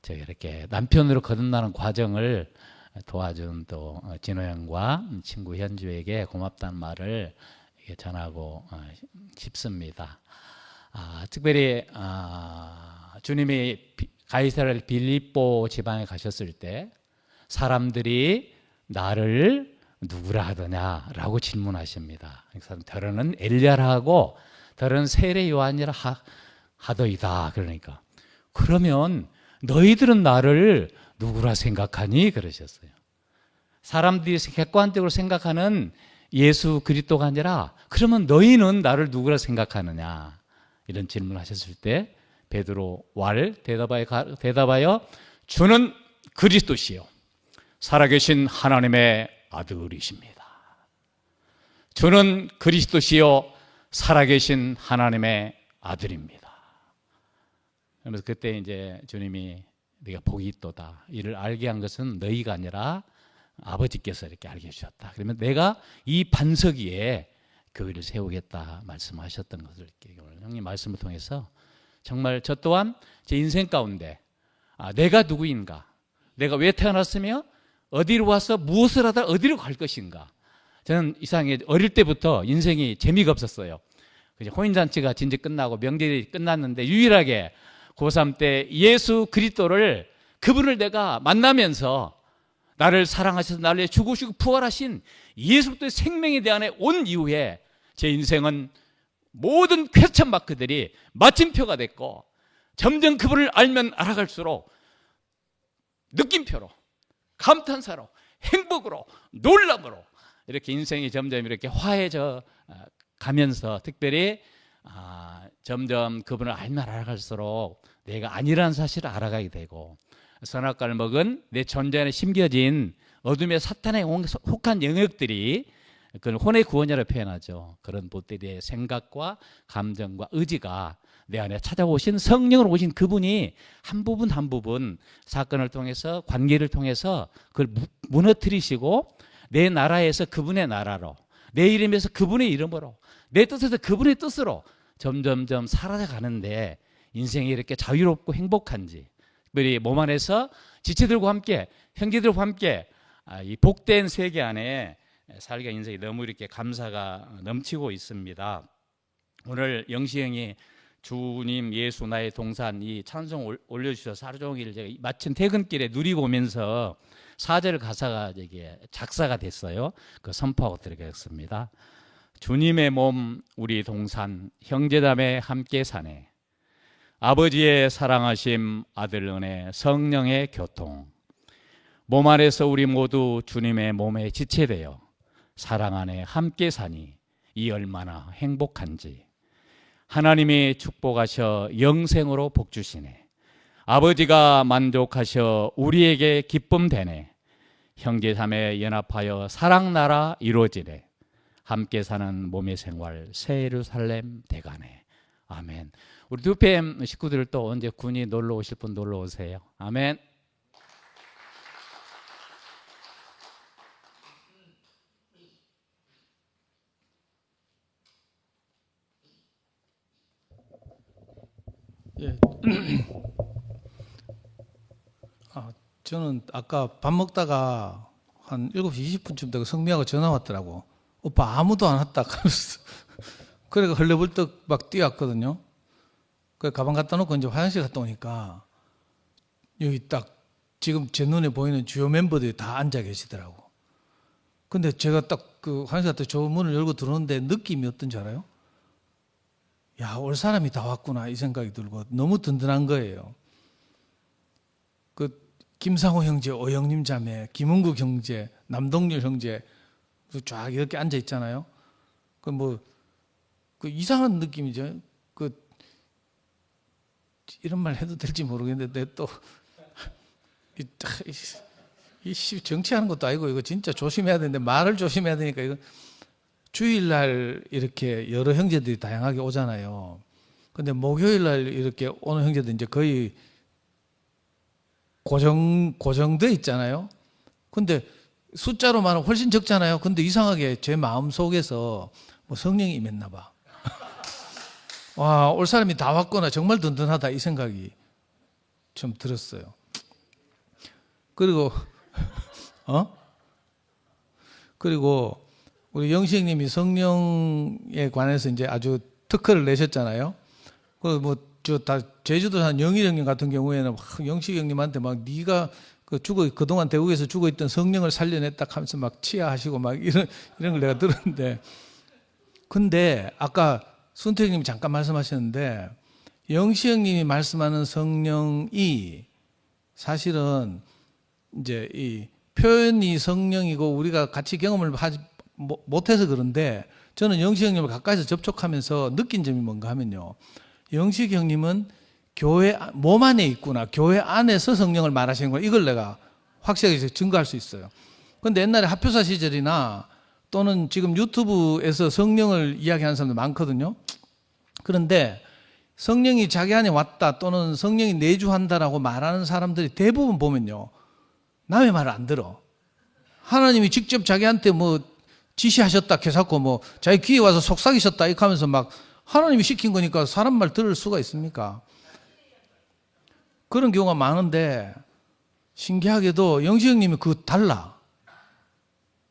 Speaker 9: 제가 이렇게 남편으로 거듭나는 과정을 도와준 또 진호 형과 친구 현주에게 고맙다는 말을 전하고 싶습니다. 특별히 주님이 가이사랴 빌립보 지방에 가셨을 때 사람들이 나를 누구라 하더냐라고 질문하십니다. 그래서 더러는 엘리야라 하고 더러는 세례 요한이라 하더이다. 그러니까 그러면 너희들은 나를 누구라 생각하니? 그러셨어요. 사람들이 객관적으로 생각하는 예수 그리스도가 아니라 그러면 너희는 나를 누구라 생각하느냐? 이런 질문을 하셨을 때 베드로 대답하여 주는 그리스도시요 살아계신 하나님의 아들이십니다. 주는 그리스도시요 살아계신 하나님의 아들입니다. 그러면서 그때 이제 주님이 네가 복이 있도다. 이를 알게 한 것은 너희가 아니라 아버지께서 이렇게 알게 해주셨다. 그러면 내가 이 반석 위에 교회를 세우겠다 말씀하셨던 것을 이렇게 오늘 형님 말씀을 통해서 정말 저 또한 제 인생 가운데 내가 누구인가, 내가 왜 태어났으며 어디로 와서 무엇을 하다 어디로 갈 것인가. 저는 이상하게 어릴 때부터 인생이 재미가 없었어요. 혼인잔치가 진짜 끝나고 명절이 끝났는데 유일하게 고3 때 예수 그리스도를 그분을 내가 만나면서 나를 사랑하셔서 나를 위해 죽으시고 부활하신 예수 그리스도의 생명에 대한 온 이후에 제 인생은 모든 퀘스천 마크들이 마침표가 됐고 점점 그분을 알면 알아갈수록 느낌표로, 감탄사로, 행복으로, 놀람으로 이렇게 인생이 점점 이렇게 화해져 가면서 특별히 점점 그분을 알면 알아갈수록 내가 아니라는 사실을 알아가게 되고 선악과를 먹은 내 존재 안에 심겨진 어둠의 사탄에 혹한 영역들이 그걸 혼의 구원이라고 표현하죠. 그런 것들의 생각과 감정과 의지가 내 안에 찾아오신 성령으로 오신 그분이 한 부분 한 부분 사건을 통해서 관계를 통해서 그걸 무너뜨리시고 내 나라에서 그분의 나라로 내 이름에서 그분의 이름으로 내 뜻에서 그분의 뜻으로 점점점 사라져 가는데 인생이 이렇게 자유롭고 행복한지 특별히 몸 안에서 지체들과 함께 형제들과 함께 이 복된 세계 안에 살기가 인생이 너무 이렇게 감사가 넘치고 있습니다. 오늘 영시 형이 주님 예수 나의 동산 이 찬송 올려주셔서 하루 종일 제가 마침 퇴근길에 누리고 오면서 4절 가사가 작사가 됐어요. 그 선포하고 드리겠습니다. 주님의 몸 우리 동산 형제자매 함께 사네. 아버지의 사랑하심 아들 은혜 성령의 교통 몸 안에서 우리 모두 주님의 몸에 지체되어 사랑 안에 함께 사니 이 얼마나 행복한지. 하나님이 축복하셔 영생으로 복 주시네. 아버지가 만족하셔 우리에게 기쁨 되네. 형제자매 연합하여 사랑 나라 이루어지네. 함께 사는 몸의 생활 새 예루살렘 돼가네. 아멘. 우리 두팸 식구들 또 언제 군이 놀러 오실 분 놀러 오세요. 아멘.
Speaker 1: 예. 저는 아까 밥 먹다가 한 7시 20분쯤 되고 성미하고 전화 왔더라고. 오빠 아무도 안 왔다 하면서 그래가 헐레벌떡 막 뛰어왔거든요. 그 가방 갖다 놓고 이제 화장실 갔다 오니까 여기 딱 지금 제 눈에 보이는 주요 멤버들이 다 앉아 계시더라고. 근데 제가 딱 그 화장실 갔다 저 문을 열고 들어오는데 느낌이 어떤지 알아요? 야, 올 사람이 다 왔구나 이 생각이 들고 너무 든든한 거예요. 그 김상호 형제, 오영림 자매, 김은국 형제, 남동률 형제 쫙 이렇게 앉아 있잖아요. 그 뭐 그 이상한 느낌이죠. 그 이런 말 해도 될지 모르겠는데 또 이 정치하는 것도 아니고 이거 진짜 조심해야 되는데 말을 조심해야 되니까 이거 주일날 이렇게 여러 형제들이 다양하게 오잖아요. 근데 목요일날 이렇게 오는 형제들 이제 거의 고정돼 있잖아요. 근데 숫자로 말하면 훨씬 적잖아요. 근데 이상하게 제 마음 속에서 뭐 성령이 임했나 봐. 와, 올 사람이 다 왔구나. 정말 든든하다 이 생각이 좀 들었어요. 그리고 그리고 우리 영시 형님이 성령에 관해서 이제 아주 특허를 내셨잖아요. 그 뭐 저 다 제주도 산 영일 형님 같은 경우에는 영시 형님한테 막 네가 그동안 대구에서 죽어 있던 성령을 살려냈다 하면서 막 치하하시고 막 이런 걸 내가 들었는데, 근데 아까 순태 형님이 잠깐 말씀하셨는데 영시 형님이 말씀하는 성령이 사실은 이제 이 표현이 성령이고 우리가 같이 경험을 하지 못해서 그런데 저는 영식 형님을 가까이서 접촉하면서 느낀 점이 뭔가 하면요. 영식 형님은 교회 몸 안에 있구나. 교회 안에서 성령을 말하시는 거야. 이걸 내가 확실하게 증거할 수 있어요. 그런데 옛날에 합교사 시절이나 또는 지금 유튜브에서 성령을 이야기하는 사람들 많거든요. 그런데 성령이 자기 안에 왔다 또는 성령이 내주한다라고 말하는 사람들이 대부분 보면요. 남의 말을 안 들어. 하나님이 직접 자기한테 뭐 지시하셨다 해서고 뭐 자기 귀에 와서 속삭이셨다 이렇게 하면서 막 하나님이 시킨 거니까 사람 말 들을 수가 있습니까? 그런 경우가 많은데 신기하게도 영시 형님이 그거 달라.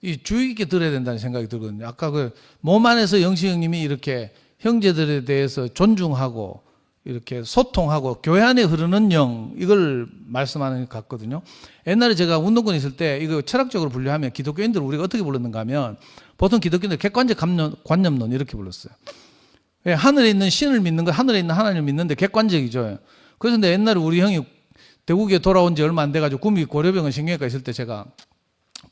Speaker 1: 이 주의 깊게 들어야 된다는 생각이 들거든요. 아까 그 몸 안에서 영시 형님이 이렇게 형제들에 대해서 존중하고 이렇게 소통하고 교회 안에 흐르는 영 이걸 말씀하는 것 같거든요. 옛날에 제가 운동권에 있을 때 이거 철학적으로 분류하면 기독교인들을 우리가 어떻게 불렀는가 하면 보통 기독교인들 객관적 관념론 이렇게 불렀어요. 예, 하늘에 있는 신을 믿는 거, 하늘에 있는 하나님을 믿는데 객관적이죠. 그래서 근데 옛날에 우리 형이 대구에 돌아온 지 얼마 안 돼가지고 구미 고려병원 신경외과 있을 때 제가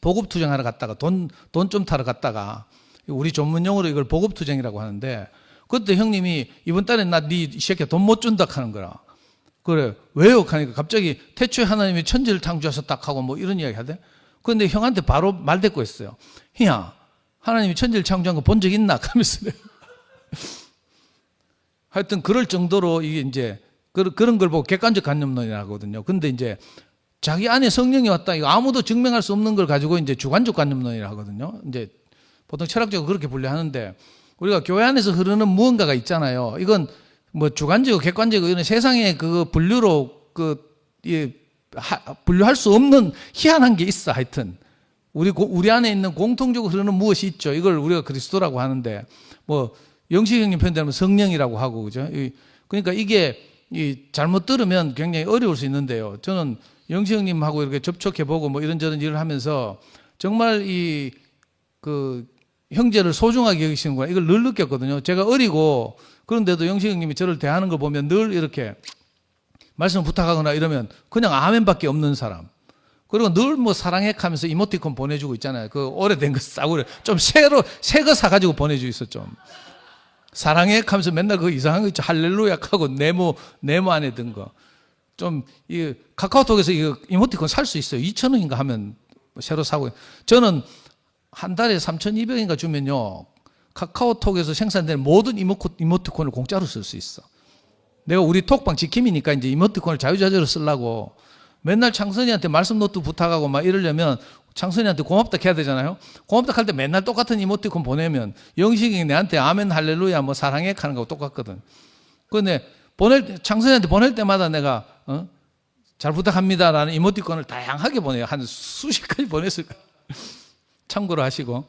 Speaker 1: 보급투쟁하러 갔다가 돈 좀 타러 갔다가 우리 전문 용어로 이걸 보급투쟁이라고 하는데 그때 형님이 이번 달에 나 네 이 새끼야 돈 못 준다 하는 거라. 그래 왜요? 하니까 갑자기 태초에 하나님이 천지를 창조하셨다 하고 뭐 이런 이야기 하대. 그런데 형한테 바로 말대꾸 했어요. 희야 하나님이 천지를 창조한 거 본 적 있나? 하면서 하여튼 그럴 정도로 이게 이제 그런 걸 보고 객관적 관념론이라 하거든요. 근데 이제 자기 안에 성령이 왔다. 이거 아무도 증명할 수 없는 걸 가지고 이제 주관적 관념론이라 하거든요. 이제 보통 철학적으로 그렇게 분류하는데 우리가 교회 안에서 흐르는 무언가가 있잖아요. 이건 뭐 주관적이고 객관적이고 이런 세상의 그 분류로 분류할 수 없는 희한한 게 있어. 하여튼 우리 안에 있는 공통적으로 흐르는 무엇이 있죠. 이걸 우리가 그리스도라고 하는데 뭐 영식 형님 편대로 성령이라고 하고 그죠. 그러니까 이게 잘못 들으면 굉장히 어려울 수 있는데요. 저는 영식 형님하고 이렇게 접촉해보고 뭐 이런저런 일을 하면서 정말 그 형제를 소중하게 여기시는구나 이걸 늘 느꼈거든요. 제가 어리고 그런데도 영식 형님이 저를 대하는 걸 보면 늘 이렇게 말씀을 부탁하거나 이러면 그냥 아멘밖에 없는 사람. 그리고 늘 뭐 사랑해 하면서 이모티콘 보내주고 있잖아요. 그 오래된 거 싸고 좀 새 거 사가지고 보내주고 있어 좀. 사랑해 하면서 맨날 그 이상한 거 있죠. 할렐루야 하고 네모 안에 든 거. 좀 이 카카오톡에서 이거 이모티콘 살 수 있어요. 2,000원인가 하면 새로 사고. 저는 한 달에 3,200원인가 주면요. 카카오톡에서 생산되는 모든 이모티콘을 공짜로 쓸 수 있어. 내가 우리 톡방 지킴이니까 이제 이모티콘을 자유자재로 쓰려고 맨날 창선이한테 말씀 노트 부탁하고 막 이러려면 창선이한테 고맙다 해야 되잖아요. 고맙다 할 때 맨날 똑같은 이모티콘 보내면 영식이 내한테 아멘 할렐루야 뭐 사랑해 하는 거하고 똑같거든. 그런데 창선이한테 보낼 때마다 내가 잘 부탁합니다라는 이모티콘을 다양하게 보내요. 한 수십 가지 보냈을 거예요. 참고로 하시고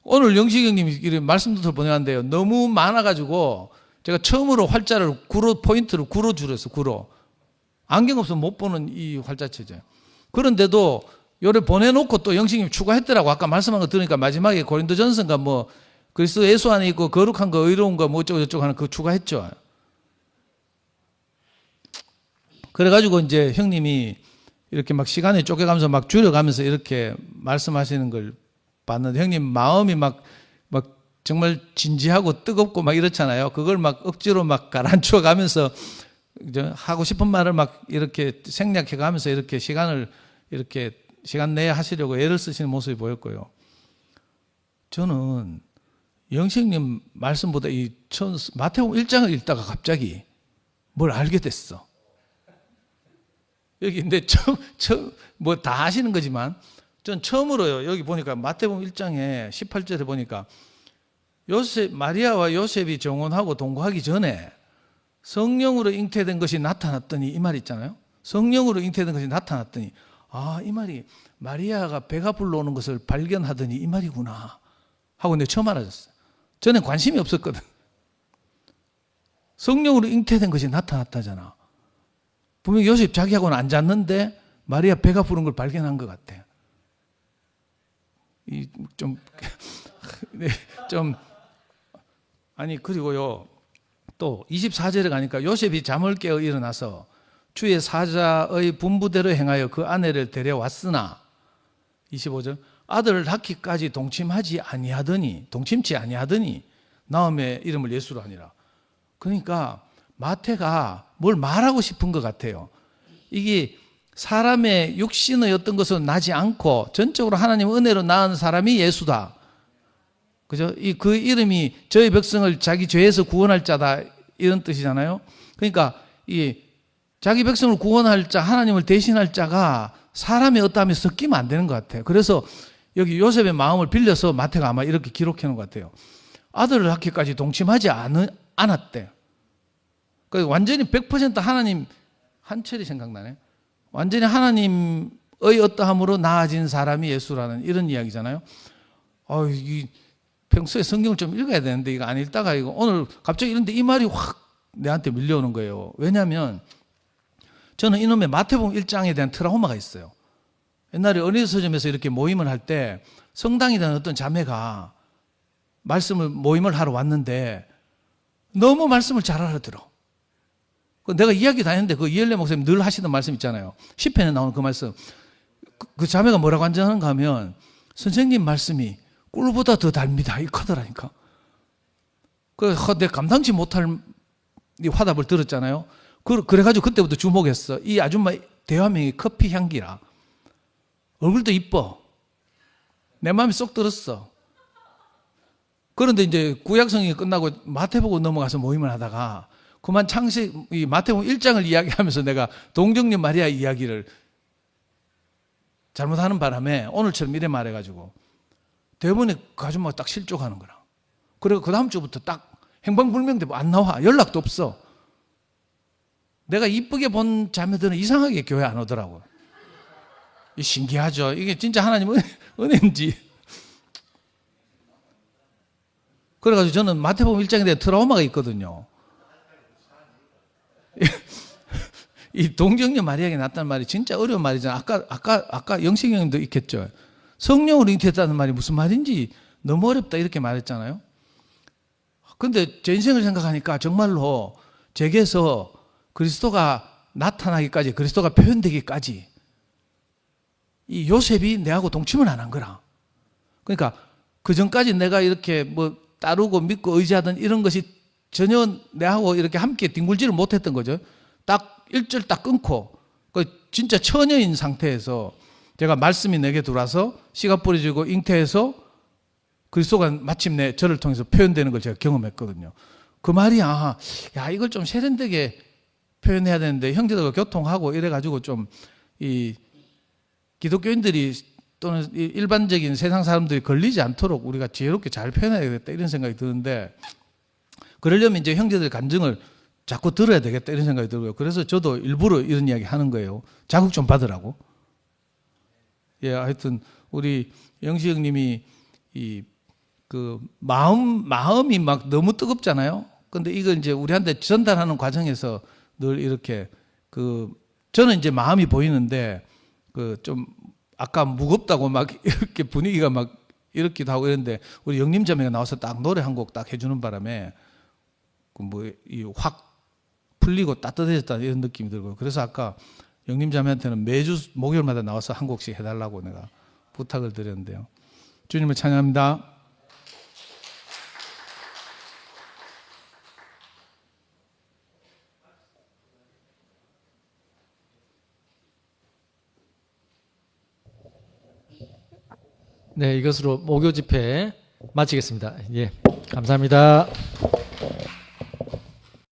Speaker 1: 오늘 영식 형님이 말씀 노트를 보내왔는데요. 너무 많아가지고 제가 처음으로 활자를 포인트를 구로 줄였어. 구로. 안경 없으면 못 보는 이 활자체죠. 그런데도 요래 보내놓고 또 영식님이 추가했더라고. 아까 말씀한 거 들으니까 마지막에 고린도전서인가 뭐 그리스도 예수 안에 있고 거룩한 거 의로운 거 뭐 어쩌고 저쩌고 하는 그거 추가했죠. 그래가지고 이제 형님이 이렇게 막 시간에 쫓겨가면서 막 줄여가면서 이렇게 말씀하시는 걸 봤는데 형님 마음이 막 정말 진지하고 뜨겁고 막 이렇잖아요. 그걸 막 억지로 막 가라앉혀 가면서 하고 싶은 말을 막 이렇게 생략해 가면서 이렇게 시간 내에 하시려고 애를 쓰시는 모습이 보였고요. 저는 영식님 말씀보다 마태복음 1장을 읽다가 갑자기 뭘 알게 됐어. 여기 근데 뭐 다 아시는 거지만 전 처음으로요. 여기 보니까 마태복음 1장에 18절에 보니까 마리아와 요셉이 정혼하고 동거하기 전에 성령으로 잉태된 것이 나타났더니 이 말 있잖아요. 성령으로 잉태된 것이 나타났더니 이 말이 마리아가 배가 불러오는 것을 발견하더니 이 말이구나 하고 내가 처음 알아졌어요. 전에 관심이 없었거든. 성령으로 잉태된 것이 나타났다잖아. 분명히 요셉 자기하고는 안 잤는데 마리아 배가 부른 걸 발견한 것 같아. 그리고요. 또 24절에 가니까 요셉이 잠을 깨어 일어나서 주의 사자의 분부대로 행하여 그 아내를 데려왔으나 25절 아들을 낳기까지 동침치 아니하더니 나음의 이름을 예수로 하니라. 그러니까 마태가 뭘 말하고 싶은 것 같아요. 이게 사람의 육신의 어떤 것은 나지 않고 전적으로 하나님 은혜로 낳은 사람이 예수다. 그죠? 그 이름이 저희 백성을 자기 죄에서 구원할 자다. 이런 뜻이잖아요. 그러니까 자기 백성을 구원할 자, 하나님을 대신할 자가 사람의 어떠함에 섞이면 안 되는 것 같아요. 그래서 여기 요셉의 마음을 빌려서 마태가 아마 이렇게 기록해 놓은 것 같아요. 아들을 낳기까지 동침하지 않았대. 그러니까 완전히 100% 하나님, 한철이 생각나네. 완전히 하나님의 어떠함으로 나아진 사람이 예수라는 이런 이야기잖아요. 평소에 성경을 좀 읽어야 되는데 이거 안 읽다가 이거 오늘 갑자기 이런데 이 말이 확 내한테 밀려오는 거예요. 왜냐하면 저는 이놈의 마태복음 1장에 대한 트라우마가 있어요. 옛날에 어린이 서점에서 이렇게 모임을 할 때 성당이라는 어떤 자매가 모임을 하러 왔는데 너무 말씀을 잘 알아들어. 내가 이야기 다 했는데 그 이엘레 목사님 늘 하시던 말씀 있잖아요. 시편에 나오는 그 말씀. 그 자매가 뭐라고 한다는가 하면 선생님 말씀이 꿀보다 더 달미다. 이 커더라니까. 내 감당치 못할 이 화답을 들었잖아요. 그래가지고 그때부터 주목했어. 이 아줌마 대화명이 커피 향기라. 얼굴도 이뻐. 내 마음에 쏙 들었어. 그런데 이제 구약성경이 끝나고 마태복음 넘어가서 모임을 하다가 그만 이 마태복음 1장을 이야기하면서 내가 동정녀 마리아 이야기를 잘못하는 바람에 오늘처럼 이래 말해가지고 대본에 그 아줌마가 딱 실족하는 거라. 그리고 그 다음 주부터 딱 행방불명되고 안 나와. 연락도 없어. 내가 이쁘게 본 자매들은 이상하게 교회 안 오더라고. 신기하죠. 이게 진짜 하나님 은혜인지. 그래가지고 저는 마태복음 1장에 대해 트라우마가 있거든요. 이 동정녀 마리아에게 났다는 말이 진짜 어려운 말이잖아요. 아까 영식이 형님도 있겠죠. 성령으로 잉태했다는 말이 무슨 말인지 너무 어렵다 이렇게 말했잖아요. 근데 제 인생을 생각하니까 정말로 제게서 그리스도가 나타나기까지, 그리스도가 표현되기까지 이 요셉이 내하고 동침을 안 한 거라. 그러니까 그 전까지 내가 이렇게 뭐 따르고 믿고 의지하던 이런 것이 전혀 내하고 이렇게 함께 뒹굴지를 못했던 거죠. 딱 일절 딱 끊고 그 진짜 처녀인 상태에서 제가 말씀이 내게 들어와서 씨가 뿌려지고 잉태해서 그리스도가 마침내 저를 통해서 표현되는 걸 제가 경험했거든요. 그 말이 야 이걸 좀 세련되게 표현해야 되는데 형제들과 교통하고 이래가지고 좀 이 기독교인들이 또는 일반적인 세상 사람들이 걸리지 않도록 우리가 지혜롭게 잘 표현해야 되겠다 이런 생각이 드는데 그러려면 이제 형제들 간증을 자꾸 들어야 되겠다 이런 생각이 들고요. 그래서 저도 일부러 이런 이야기 하는 거예요. 자극 좀 받으라고. 예, 하여튼 우리 영시 형님이 그 마음이 막 너무 뜨겁잖아요. 근데 이걸 이제 우리한테 전달하는 과정에서 늘 이렇게 저는 이제 마음이 보이는데 좀 아까 무겁다고 막 이렇게 분위기가 막 이렇기도 하고 이런데 우리 영림 자매가 나와서 딱 노래 한 곡 딱 해주는 바람에 확 풀리고 따뜻해졌다는 이런 느낌이 들고요. 그래서 아까 영림 자매한테는 매주 목요일마다 나와서 한 곡씩 해달라고 내가 부탁을 드렸는데요. 주님을 찬양합니다. 네, 이것으로 목요 집회 마치겠습니다. 예, 감사합니다.